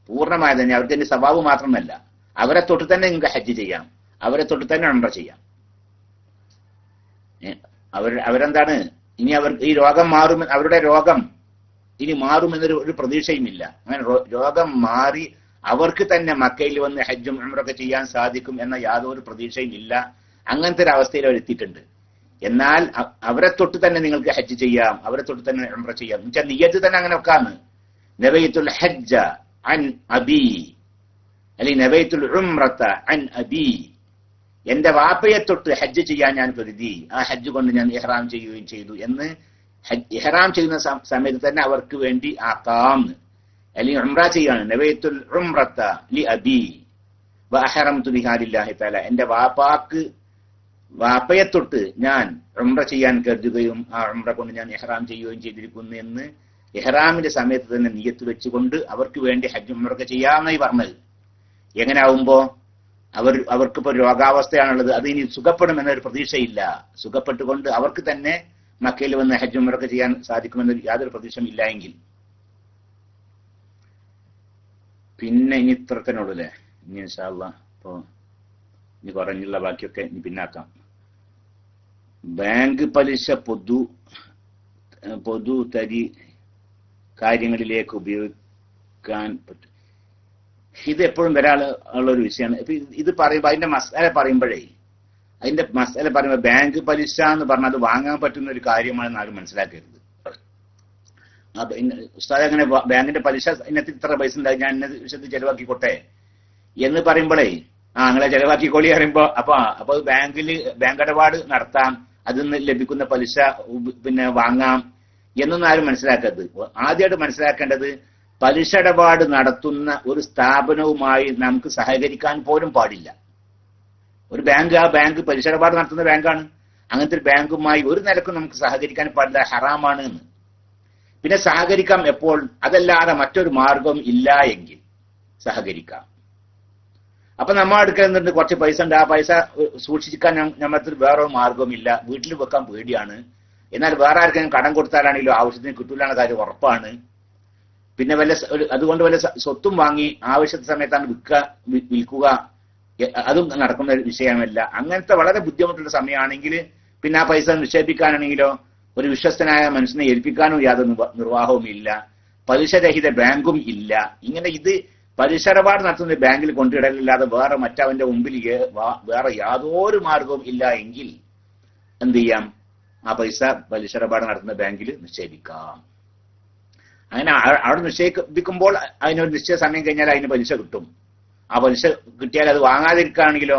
പൂർണ്ണമായ തന്നെ. അവർക്ക് തന്നെ സ്വഭാവ് മാത്രമല്ല, അവരെ തൊട്ട് തന്നെ നിങ്ങൾക്ക് ഹജ്ജ് ചെയ്യാം, അവരെ തൊട്ട് തന്നെ ഉംറ ചെയ്യാം. അവരെന്താണ് ഇനി അവർക്ക് ഈ രോഗം മാറും, അവരുടെ രോഗം ഇനി മാറുമെന്നൊരു ഒരു പ്രതീക്ഷയുമില്ല. അങ്ങനെ രോഗം മാറി അവർക്ക് തന്നെ മക്കയിൽ വന്ന് ഹജ്ജും ഉംറയൊക്കെ ചെയ്യാൻ സാധിക്കും എന്ന യാതൊരു പ്രതീക്ഷയും ഇല്ല. അങ്ങനത്തെ ഒരു അവസ്ഥയിൽ അവർ എത്തിയിട്ടുണ്ട്. എന്നാൽ അവരെ തൊട്ട് തന്നെ നിങ്ങൾക്ക് ഹജ്ജ് ചെയ്യാം, അവരെ തൊട്ട് തന്നെ ഉംറ ചെയ്യാം. എന്നുവെച്ചാൽ നിയ്യത്ത് തന്നെ അങ്ങനെ ഒക്കാണ്. നബയ്തുൽ ഹജ്ജ അൻ അബി, അല്ലെങ്കിൽ നബയ്തുൽ ഉംറത അൻ അബി, എന്റെ വാപ്പയെ തൊട്ട് ഹജ്ജ് ചെയ്യാൻ ഞാൻ കരുതി, ആ ഹജ്ജ് കൊണ്ട് ഞാൻ ഇഹ്റാം ചെയ്യുകയും ചെയ്തു എന്ന് ഇഹ്റാം ചെയ്യുന്ന സമയത്ത് തന്നെ അവർക്ക് വേണ്ടി ആക്കാം. അല്ലെങ്കിൽ ഉംറ ചെയ്യാണ്. നബയ്തുൽ ഉംറത ലി അബി വഅഹറംതു ബിഹാ ലില്ലാഹി തആല, എന്റെ വാപ്പയെ തൊട്ട് ഞാൻ ഉംറ ചെയ്യാൻ കരുതുകയും ആ ഉംറ കൊണ്ട് ഞാൻ ഇഹ്റാം ചെയ്യുകയും ചെയ്തിരിക്കുന്നു എന്ന് ഇഹ്റാമിന്റെ സമയത്ത് തന്നെ നിയ്യത്ത് വെച്ചുകൊണ്ട് അവർക്ക് വേണ്ടി ഹജ്ജ് ഉംറയൊക്കെ ചെയ്യാമെന്നായി പറഞ്ഞത്. എങ്ങനെ ആവുമ്പോ അവർക്കിപ്പോ രോഗാവസ്ഥയാണുള്ളത്, അത് ഇനി സുഖപ്പെടുമെന്നൊരു പ്രതീക്ഷയില്ല. സുഖപ്പെട്ടുകൊണ്ട് അവർക്ക് തന്നെ മക്കയിൽ വന്ന് ഹജ്ജ് ഉംറയൊക്കെ ചെയ്യാൻ സാധിക്കുമെന്ന് യാതൊരു പ്രതീക്ഷയും ഇല്ല എങ്കിൽ പിന്നെ ഇനി ഇത്ര തന്നെ ഉള്ളൂ അല്ലേ. ഇനി ഇൻഷാ അല്ലാഹ് ഇപ്പോ ഇനി പറഞ്ഞുള്ള ബാക്കിയൊക്കെ ഇനി പിന്നാക്കാം. ബാങ്ക് പലിശ പൊതു തരി കാര്യങ്ങളിലേക്ക് ഉപയോഗിക്കാൻ പറ്റും. ഇത് എപ്പോഴും വരാനുള്ളൊരു വിഷയമാണ്. ഇപ്പൊ ഇത് പറയുമ്പോൾ അതിന്റെ മസാല പറയുമ്പോൾ ബാങ്ക് പലിശ എന്ന് പറഞ്ഞാൽ അത് വാങ്ങാൻ പറ്റുന്ന ഒരു കാര്യമാണെന്ന് ആരും മനസ്സിലാക്കരുത്. ഉസ്താദ് അങ്ങനെ ബാങ്കിന്റെ പലിശ ഇന്നത്തെ ഇത്ര പൈസ ഉണ്ടായി, ഞാൻ ഇന്ന വിഷയത്തിൽ ചെലവാക്കിക്കോട്ടെ എന്ന് പറയുമ്പോഴേ അങ്ങനെ ചെലവാക്കിക്കോളി പറയുമ്പോ അപ്പൊ ബാങ്ക് ഇടപാട് നടത്താം, അതിൽ നിന്ന് ലഭിക്കുന്ന പലിശ പിന്നെ വാങ്ങാം എന്നൊന്നും ആരും മനസ്സിലാക്കരുത്. ആദ്യമായിട്ട് മനസ്സിലാക്കേണ്ടത് പലിശ ഇടപാട് നടത്തുന്ന ഒരു സ്ഥാപനവുമായി നമുക്ക് സഹകരിക്കാൻ പോലും പാടില്ല. ഒരു ബാങ്ക്, ആ ബാങ്ക് പലിശ ഇടപാട് നടത്തുന്ന ബാങ്കാണ്. അങ്ങനത്തെ ഒരു ബാങ്കുമായി ഒരു നിലക്കും നമുക്ക് സഹകരിക്കാൻ പാടില്ല, ഹറാമാണ് എന്ന്. പിന്നെ സഹകരിക്കാം എപ്പോൾ, അതല്ലാതെ മറ്റൊരു മാർഗം ഇല്ല എങ്കിൽ സഹകരിക്കാം. അപ്പൊ നമ്മൾ അടുക്കൽ നിന്നിട്ട് കുറച്ച് പൈസ ഉണ്ട്, ആ പൈസ സൂക്ഷിക്കാൻ നമ്മൾക്ക് വേറൊരു മാർഗവും ഇല്ല, വീട്ടിൽ വെക്കാൻ പേടിയാണ്. എന്നാൽ വേറെ ആർക്കെങ്കിലും കടം കൊടുത്താലാണെങ്കിലും ആവശ്യത്തിന് കിട്ടൂലാണ് കാര്യം ഉറപ്പാണ്. പിന്നെ അതുകൊണ്ട് വല്ല സ്വത്തും വാങ്ങി ആവശ്യത്തെ സമയത്താണ് വിൽക്കുക, അതും നടക്കുന്ന ഒരു വിഷയമല്ല. അങ്ങനത്തെ വളരെ ബുദ്ധിമുട്ടുള്ള സമയമാണെങ്കിൽ പിന്നെ ആ പൈസ നിക്ഷേപിക്കാനാണെങ്കിലോ ഒരു വിശ്വസ്തനായ മനുഷ്യനെ ഏൽപ്പിക്കാനും യാതൊരു നിർവാഹവും ഇല്ല, പലിശരഹിത ബാങ്കും ഇല്ല. ഇങ്ങനെ ഇത് പലിശ ഇടപാട് നടത്തുന്ന ബാങ്കിൽ കൊണ്ടിടലില്ലാതെ വേറെ മറ്റവന്റെ മുമ്പിൽ വേറെ യാതൊരു മാർഗവും ഇല്ല എങ്കിൽ എന്ത് ചെയ്യാം, ആ പൈസ പലിശ ഇടപാട് നടത്തുന്ന ബാങ്കിൽ നിക്ഷേപിക്കാം. അങ്ങനെ അവിടെ നിക്ഷേപിക്കുമ്പോൾ അതിനൊരു നിശ്ചയ സമയം കഴിഞ്ഞാൽ അതിന് പലിശ കിട്ടും. ആ പലിശ കിട്ടിയാൽ അത് വാങ്ങാതിരിക്കുകയാണെങ്കിൽ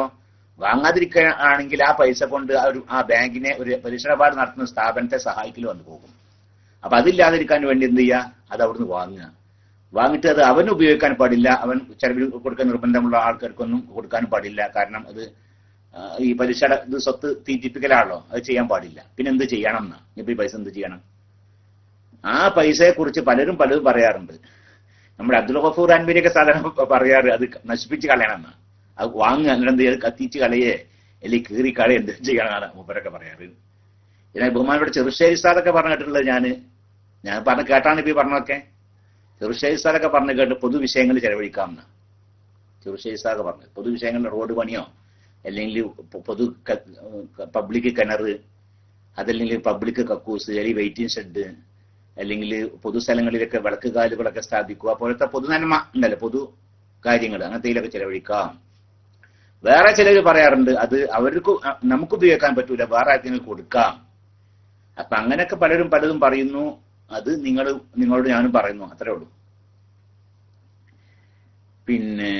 ആ പൈസ കൊണ്ട് ആ ബാങ്കിനെ ഒരു പലിശ ഇടപാട് നടത്തുന്ന സ്ഥാപനത്തെ സഹായിക്കൽ വന്നു പോകും. അപ്പൊ അതില്ലാതിരിക്കാൻ വേണ്ടി എന്ത് ചെയ്യുക, അത് അവിടുന്ന് വാങ്ങിയിട്ട് അത് അവന് ഉപയോഗിക്കാൻ പാടില്ല, അവൻ ചെലവിൽ കൊടുക്കാൻ നിർബന്ധമുള്ള ആൾക്കാർക്കൊന്നും കൊടുക്കാനും പാടില്ല. കാരണം അത് ഈ പലിശ സ്വത്ത് തീറ്റിപ്പിക്കലാണല്ലോ, അത് ചെയ്യാൻ പാടില്ല. പിന്നെ എന്ത് ചെയ്യണം എന്നാ, ഇപ്പൊ ഈ പൈസ എന്ത് ചെയ്യണം? ആ പൈസയെ കുറിച്ച് പലരും പറയാറുണ്ട്. നമ്മുടെ അബ്ദുൽ ഗഫൂർ അൻവരിയൊക്കെ സാധാരണ പറയാറ് അത് നശിപ്പിച്ച് കളയണം എന്നാ. അത് വാങ്ങുക, എന്ത് കത്തിച്ച് കളയേ അല്ലെങ്കിൽ കീറി കളയെ എന്ത് ചെയ്യണമെന്നാണ് മൂപ്പരൊക്കെ പറയാറ്. എന്നാൽ ബഹുമാനപ്പെട്ട ചെറുശ്ശേരി സാറൊക്കെ പറഞ്ഞിട്ടുള്ളത് ഞാൻ പറഞ്ഞ് കേട്ടാണ് ഇപ്പൊ ഈ പറഞ്ഞതൊക്കെ. ചെറുശ്ശേരി സാറൊക്കെ പറഞ്ഞ് കേട്ട് പൊതുവിഷയങ്ങൾ ചെലവഴിക്കാമെന്ന് ചെറുശ്ശേരി സാറൊക്കെ പറഞ്ഞു. പൊതുവിഷയങ്ങളിൽ റോഡ് പണിയോ അല്ലെങ്കിൽ പബ്ലിക് കിണർ, അതല്ലെങ്കിൽ പബ്ലിക് കക്കൂസ്, അല്ലെങ്കിൽ വെയിറ്റിംഗ് ഷെഡ്, അല്ലെങ്കിൽ പൊതുസ്ഥലങ്ങളിലൊക്കെ വിളക്ക് കാലുകളൊക്കെ സ്ഥാപിക്കുക പോലത്തെ പൊതുനന്മ ഉണ്ടല്ലോ, പൊതു കാര്യങ്ങൾ, അങ്ങനത്തേലൊക്കെ ചെലവഴിക്കാം. വേറെ ചിലർ പറയാറുണ്ട് അത് നമുക്ക് ഉപയോഗിക്കാൻ പറ്റൂല, വേറെ ആർക്കെങ്കിലും കൊടുക്കാം. അപ്പൊ അങ്ങനെയൊക്കെ പലതും പറയുന്നു. അത് നിങ്ങളോട് ഞാനും പറയുന്നു, അത്രേ ഉള്ളൂ. പിന്നെ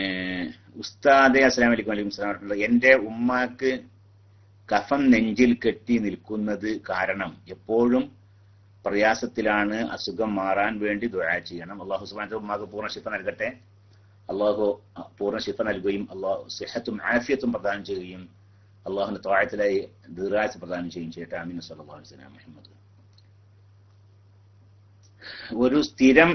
ഉസ്താദെ അസ്സലാമു അലൈക്കും. വലൈക്കും അസ്സലാം. എന്റെ ഉമ്മാക്ക് കഫം നെഞ്ചിൽ കെട്ടി നിൽക്കുന്നത് കാരണം എപ്പോഴും പ്രയാസത്തിലാണ്. അസുഖം മാറാൻ വേണ്ടി ദുആ ചെയ്യണം. അല്ലാഹു സുബ്ഹാനഹു വ തആല ഉമ്മാക്ക് പൂർണ്ണ ശിഫ നൽകട്ടെ. അള്ളാഹു പൂർണ്ണ ശിഫ നൽകുകയും അള്ളാഹു സിഹത്തും ആഫിയത്തും പ്രദാനം ചെയ്യുകയും അള്ളാഹുവിന്റെ ത്വാഅത്തിലായി ദീർഘായുസ്സ് പ്രദാനം ചെയ്യുകയും ചെയ്യട്ടെ. ആമീൻ. സല്ലല്ലാഹു അലൈഹി വസല്ലം. മുഹമ്മദ്. ഒരു സ്ഥിരം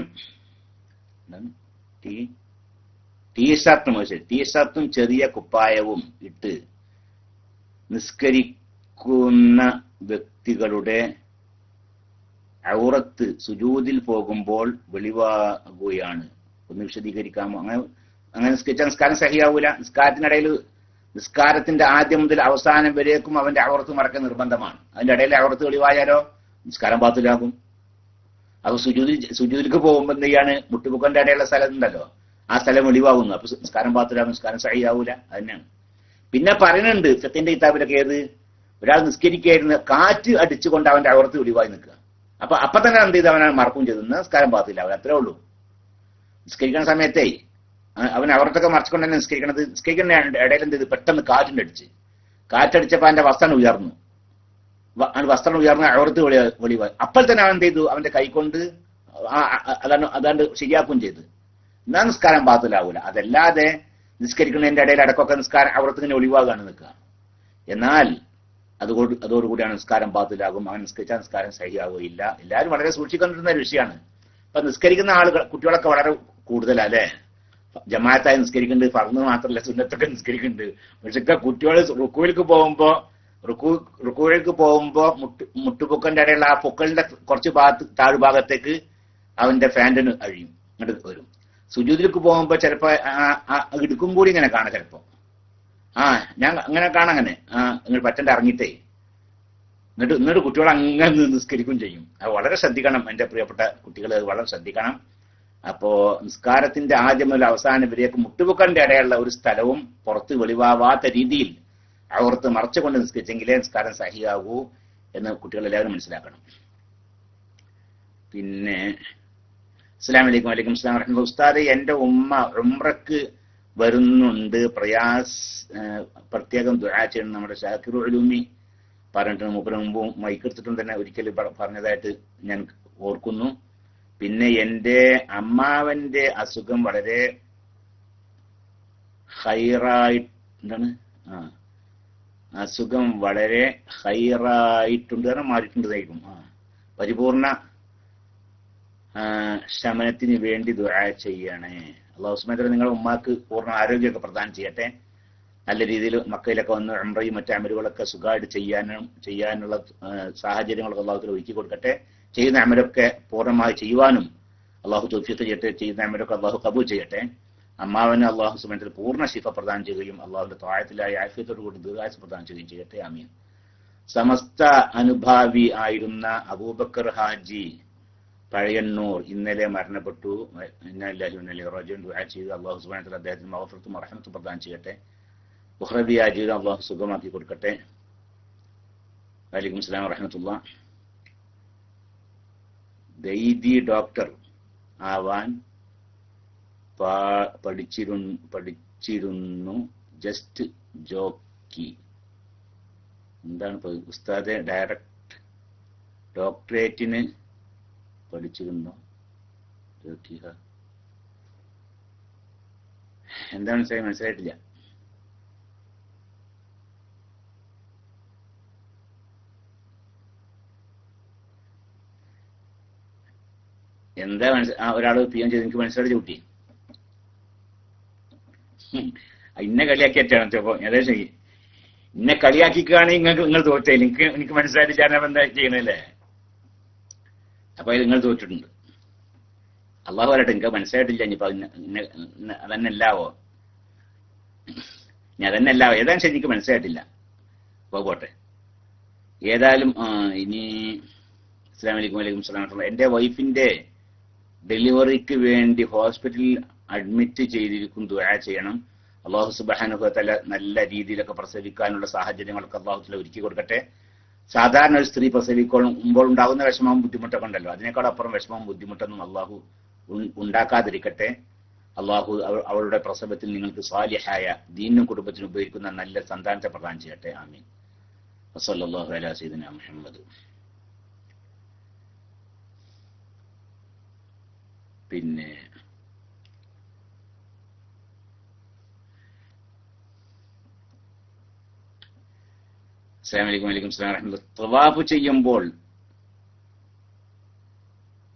ടീഷർട്ടും ചെറിയ കുപ്പായവും ഇട്ട് നിസ്കരിക്കുന്ന വ്യക്തികളുടെ ഔറത്ത് സുജൂദിൽ പോകുമ്പോൾ വെളിവാകുകയാണ്. ഒന്ന് വിശദീകരിക്കാമോ? അങ്ങനെ നിസ്കരിച്ച നിസ്കാരം സഹിയാവൂല. നിസ്കാരത്തിന്റെ ആദ്യം മുതൽ അവസാനം വരേക്കും അവന്റെ ഔറത്ത് മറക്കൽ നിർബന്ധമാണ്. അതിന്റെ ഇടയിൽ ഔറത്ത് വെളിവായാലോ നിസ്കാരം ബാത്തിലാകും. അപ്പൊ സുജൂദിലേക്ക് പോകുമ്പോൾ എന്ത് ചെയ്യാണ്? മുട്ടുപൊക്കന്റെ ഇടയിലുള്ള സ്ഥലം ഉണ്ടല്ലോ, ആ സ്ഥലം വെളിവാകുന്നു. അപ്പൊ നിസ്കാരം ബാത്തിലാകും, നിസ്കാരം സഹിയാവൂല. അതന്നെയാണ്. പിന്നെ പറയുന്നുണ്ട് ഫിഖിന്റെ കിതാബിലൊക്കെ, ഏത് ഒരാൾ നിസ്കരിക്കായിരുന്നു കാറ്റ് അടിച്ചുകൊണ്ട് അവന്റെ ഔറത്ത് വെളിവായി നിൽക്കുക. അപ്പൊ തന്നെ എന്ത് ചെയ്ത് അവനെ മറക്കും ചെയ്തു, നിസ്കാരം ബാത്തിലാവില്ല. അത്രേ ഉള്ളൂ. നിസ്കരിക്കുന്ന സമയത്തേ അവൻ ഔറത്തൊക്കെ മറച്ചുകൊണ്ട് തന്നെ നിസ്കരിക്കണത്. നിസ്കരിക്കുന്ന ഇടയിൽ എന്ത് ചെയ്ത് പെട്ടെന്ന് കാറ്റടിച്ചപ്പോ അവന്റെ വസ്ത്രം ഉയർന്നു, ഔറത്ത് വെളിവായി. അപ്പോൾ തന്നെ അവൻ എന്ത് ചെയ്തു? അവന്റെ കൈകൊണ്ട് അതാണ്ട് ശരിയാക്കുകയും ചെയ്തു. എന്നാ നിസ്കാരം ബാത്തിലാവൂല. അതല്ലാതെ നിസ്കരിക്കുന്നതിന്റെ ഇടയിൽ അടക്കമൊക്കെ നിസ്കാരം ഔറത്തിങ്ങനെ ഒളിവാകാണ് നിൽക്കുക. എന്നാൽ അതോടുകൂടിയാണ് നിസ്കാരം ബാത്തിലാകും. അവൻ നിസ്കരിച്ചാൽ നിസ്കാരം സഹിയാവുകയില്ല. എല്ലാവരും വളരെ സൂക്ഷിക്കൊണ്ടിരുന്ന ഒരു വിഷയമാണ്. ഇപ്പൊ നിസ്കരിക്കുന്ന ആളുകൾ, കുട്ടികളൊക്കെ വളരെ കൂടുതലല്ലേ, ജമാഅത്തായി നിസ്കരിക്കുന്നുണ്ട്, ഫർദ് മാത്രമല്ല സുന്നത്തൊക്കെ നിസ്കരിക്കുന്നുണ്ട്. പക്ഷെ കുട്ടികൾ റുക്കൂയിലേക്ക് പോകുമ്പോ മുട്ടുപൊക്കന്റെ ഇടയിലുള്ള ആ പൊക്കളിന്റെ കുറച്ച് താഴ്ഭാഗത്തേക്ക് അവന്റെ ഫാൻഡിന് അഴിയും, ഇങ്ങോട്ട് വരും. സുജൂദിലേക്ക് പോകുമ്പോ ചിലപ്പോ ഇടുക്കും കൂടി ഇങ്ങനെ കാണാം. ചിലപ്പോ ഞാൻ അങ്ങനെ കാണാം. അങ്ങനെ ഇങ്ങനെ പറ്റന്റെ ഇറങ്ങിയിട്ടേ എന്നിട്ട് കുട്ടികൾ അങ്ങനെ നിസ്കരിക്കും ചെയ്യും. അത് വളരെ ശ്രദ്ധിക്കണം എന്റെ പ്രിയപ്പെട്ട കുട്ടികൾ, വളരെ ശ്രദ്ധിക്കണം. അപ്പോ നിസ്കാരത്തിന്റെ ആദ്യം മുതൽ അവസാനം വരെയൊക്കെ മുട്ടുപൊക്കന്റെ ഇടയിലുള്ള ഒരു സ്ഥലവും പുറത്ത് വെളിവാവാത്ത രീതിയിൽ ഔറത്ത് മറച്ചുകൊണ്ട് നിസ്കരിച്ചെങ്കിലേ നിസ്കാരം സഹിയാകൂ എന്ന് കുട്ടികൾ എല്ലാവരും മനസ്സിലാക്കണം. പിന്നെ അസ്സലാമു അലൈക്കും. വലൈക്കും അസ്സലാം വറഹ്മത്തുള്ളാഹി. ഉസ്താദേ, എന്റെ ഉമ്മ ഉംറക്ക് വരുന്നുണ്ട്, പ്രത്യേകം ദുആ ചെയ്യണം. നമ്മുടെ ഷാക്കിർ ഉലൂമി പറഞ്ഞിട്ടുണ്ട്, മൂപ്പര് മുമ്പും മൈക്കെടുത്തിട്ടും തന്നെ ഒരിക്കൽ പറഞ്ഞതായിട്ട് ഞാൻ ഓർക്കുന്നു. പിന്നെ എന്റെ അമ്മാവന്റെ അസുഖം വളരെ അസുഖം വളരെ ഹൈറായിട്ടുണ്ട്, മാറിയിട്ടുണ്ടായിരിക്കും. പരിപൂർണ ശമനത്തിന് വേണ്ടി ദുആ ചെയ്യണേ. അല്ലാഹു സുബ്ഹാനഹു വ തആല നിങ്ങളുടെ ഉമ്മാക്ക് പൂർണ്ണ ആരോഗ്യമൊക്കെ പ്രദാനം ചെയ്യട്ടെ. നല്ല രീതിയിൽ മക്കയിലൊക്കെ വന്ന് ഉംറയും മറ്റു അമലുകളൊക്കെ സുഖമായിട്ട് ചെയ്യാനുള്ള സാഹചര്യങ്ങളൊക്കെ അല്ലാഹു തആല ഒരുക്കി കൊടുക്കട്ടെ. ചെയ്യുന്ന അമലൊക്കെ പൂർണ്ണമായി ചെയ്യുവാനും അല്ലാഹു തൗഫീഖ് ചെയ്യട്ടെ. ചെയ്യുന്ന അമലൊക്കെ അല്ലാഹു ഖബൂൽ ചെയ്യട്ടെ. അമ്മാവന് അല്ലാഹു സുബ്ഹാനഹു വ തആല പൂർണ്ണ ശിഫ പ്രദാനം ചെയ്യുകയും അല്ലാഹുവിന്റെ ത്വാഅത്തിലായി ആഫിയത്തോടു കൂടി ദീർഘായുസ്സ് പ്രദാനം ചെയ്യുകയും ചെയ്യട്ടെ. ആമീൻ. സമസ്ത അനുഭാവി ആയിരുന്ന അബൂബക്കർ ഹാജി പഴയന്നൂർ ഇന്നലെ മരണപ്പെട്ടു. ഇന്നാ ലില്ലാഹി വ ഇന്നാ ഇലൈഹി റാജിഊൻ. ദുആ ചെയ്ത് അല്ലാഹു സുബ്ഹാനഹു വ തആല അദ്ദേഹത്തിന് മഗ്ഫിറത്തും റഹ്മത്തും പ്രദാനം ചെയ്യട്ടെ. ഉഖ്റവിയായ ജീവിതം അല്ലാഹു സുഖമാക്കി കൊടുക്കട്ടെ. വലൈക്കും അസ്സലാം വറഹ്മത്തുള്ളാഹി. ദൈദി ഡോക്ടർ ആവാൻ പഠിച്ചിരുന്നു, ജസ്റ്റ് ജോക്കി. എന്താണ് ഉസ്താദെ? ഡോക്ടറേറ്റിന് പഠിച്ചിരുന്നു, എന്താണ് മനസ്സിലായിട്ടില്ല. എന്താ ഒരാള് പി എം ചെയ്ത് എനിക്ക് മനസ്സിലായിട്ട് ചൂട്ടി ഇന്നെ കളിയാക്കിയിട്ടാണ്. ചിലപ്പോ ഏകദേശം ഇന്നെ കളിയാക്കിക്കുകയാണെങ്കിൽ നിങ്ങൾ തോറ്റേ. എനിക്ക് മനസ്സിലായിട്ട് ഞാൻ എന്താ ചെയ്യണല്ലേ? അപ്പൊ അത് നിങ്ങൾ തോറ്റിട്ടുണ്ട്. അള്ളാഹു പറയട്ടെ, എനിക്ക് മനസ്സിലായിട്ടില്ല. ഇനിയിപ്പോ അതന്നെല്ലാവോ ഏതാനും ശരി എനിക്ക് മനസ്സിലായിട്ടില്ല. പോട്ടെ. ഏതായാലും ഇനി അസ്സലാമു അലൈക്കും. വലൈക്കും അസ്സലാം. എന്റെ വൈഫിന്റെ ഡെലിവറിക്ക് വേണ്ടി ഹോസ്പിറ്റലിൽ അഡ്മിറ്റ് ചെയ്തിരിക്കും, ദുആ ചെയ്യണം. അല്ലാഹു സുബ്ഹാനഹു വ തആല നല്ല രീതിയിലൊക്കെ പ്രസവിക്കാനുള്ള സാഹചര്യങ്ങളൊക്കെ അല്ലാഹു തആല ഒരുക്കി കൊടുക്കട്ടെ. സാധാരണ ഒരു സ്ത്രീ പ്രസവിക്കുമ്പോൾ ഉണ്ടാകുന്ന വിഷമവും ബുദ്ധിമുട്ടൊക്കെ ഉണ്ടല്ലോ, അതിനേക്കാളപ്പുറം വിഷമവും ബുദ്ധിമുട്ടൊന്നും അല്ലാഹു ഉണ്ടാക്കാതിരിക്കട്ടെ. അല്ലാഹു അവളുടെ പ്രസവത്തിൽ നിങ്ങൾക്ക് സാലിഹായ ദീനും കുടുംബത്തിനും ഉപകരിക്കുന്ന നല്ല സന്താനത്തെ പ്രദാനം ചെയ്യട്ടെ. ആമീൻ. വസല്ലല്ലാഹു അലാ സയ്യിദിനാ മുഹമ്മദ്. പിന്നെ അസ്സലാമു അലൈക്കും. വലൈക്കും അസ്സലാം വറഹ്മത്തുള്ളാഹി. തവാഫ് ചെയ്യുമ്പോൾ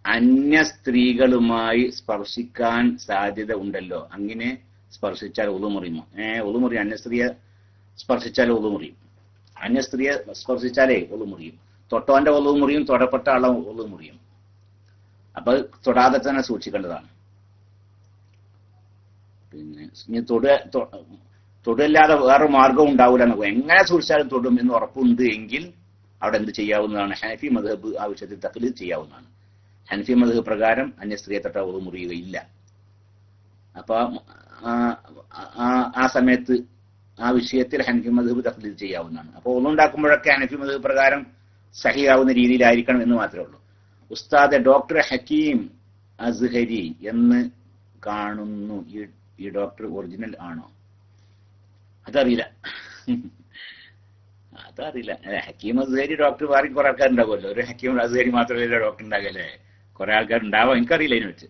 അന്യ സ്ത്രീകളുമായി സ്പർശിക്കാൻ സാധ്യത ഉണ്ടല്ലോ, അങ്ങനെ സ്പർശിച്ചാൽ ഉളു മുറിയുമോ? ഉളു മുറിയും. അന്യ സ്ത്രീയെ സ്പർശിച്ചാൽ ഉളു മുറിയും. അന്യ സ്ത്രീയെ സ്പർശിച്ചാലേ ഉളു മുറിയും. തൊട്ടവന്റെ ഉളു മുറിയും, തൊടപ്പെട്ട ആളെ ഉളു മുറിയും. അപ്പൊ തൊടാതെ തന്നെ സൂക്ഷിക്കേണ്ടതാണ്. പിന്നെ ഇനി തൊടല്ലാതെ വേറെ മാർഗം ഉണ്ടാവില്ല എന്നൊക്കെ എങ്ങനെ സൂക്ഷിച്ചാലും തൊടും എന്ന് ഉറപ്പുണ്ട് എങ്കിൽ അവിടെ എന്ത് ചെയ്യാവുന്നതാണ്? ഹനഫി മദ്ഹബ് ആ വിഷയത്തിൽ തഖ്ലീദ് ചെയ്യാവുന്നതാണ്. ഹനഫി മദ്ഹബ് പ്രകാരം അന്യ സ്ത്രീയെ തൊട്ട wudu മുറിയുകയില്ല. അപ്പൊ ആ സമയത്ത് ആ വിഷയത്തിൽ ഹനഫി മദ്ഹബ് തഖ്ലീദ് ചെയ്യാവുന്നതാണ്. അപ്പോൾ wudu ഉണ്ടാക്കുമ്പോഴൊക്കെ ഹനഫി മദ്ഹബ് പ്രകാരം സഹിയാവുന്ന രീതിയിലായിരിക്കണം എന്ന് മാത്രമേ ഉള്ളൂ. ഉസ്താദ് ഡോക്ടർ ഹക്കീം അസ്ഹരി എന്ന് കാണുന്നു, ഈ ഡോക്ടർ ഒറിജിനൽ ആണോ? അതറിയില്ല. ഹക്കീം അസ്ഹരി ഡോക്ടർ വേറെ കുറെ ആൾക്കാരുണ്ടാവുമല്ലോ. ഒരു ഹക്കീം അസ്ഹരി മാത്രമല്ല ഡോക്ടർ ഉണ്ടാകല്ലേ, കുറെ ആൾക്കാരുണ്ടാവാം. എനിക്കറിയില്ല അതിനെ വെച്ച്.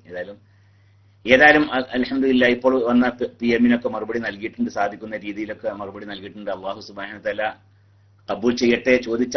ഏതായാലും അൽഹംദുലില്ലാഹ് ഇപ്പോൾ വന്ന PM-നൊക്കെ മറുപടി നൽകിയിട്ടുണ്ട്, സാധിക്കുന്ന രീതിയിലൊക്കെ മറുപടി നൽകിയിട്ടുണ്ട്. അല്ലാഹു സുബ്ഹാനഹു വ തആല ഖബൂൽ ചെയ്യട്ടെ. ചോദിച്ച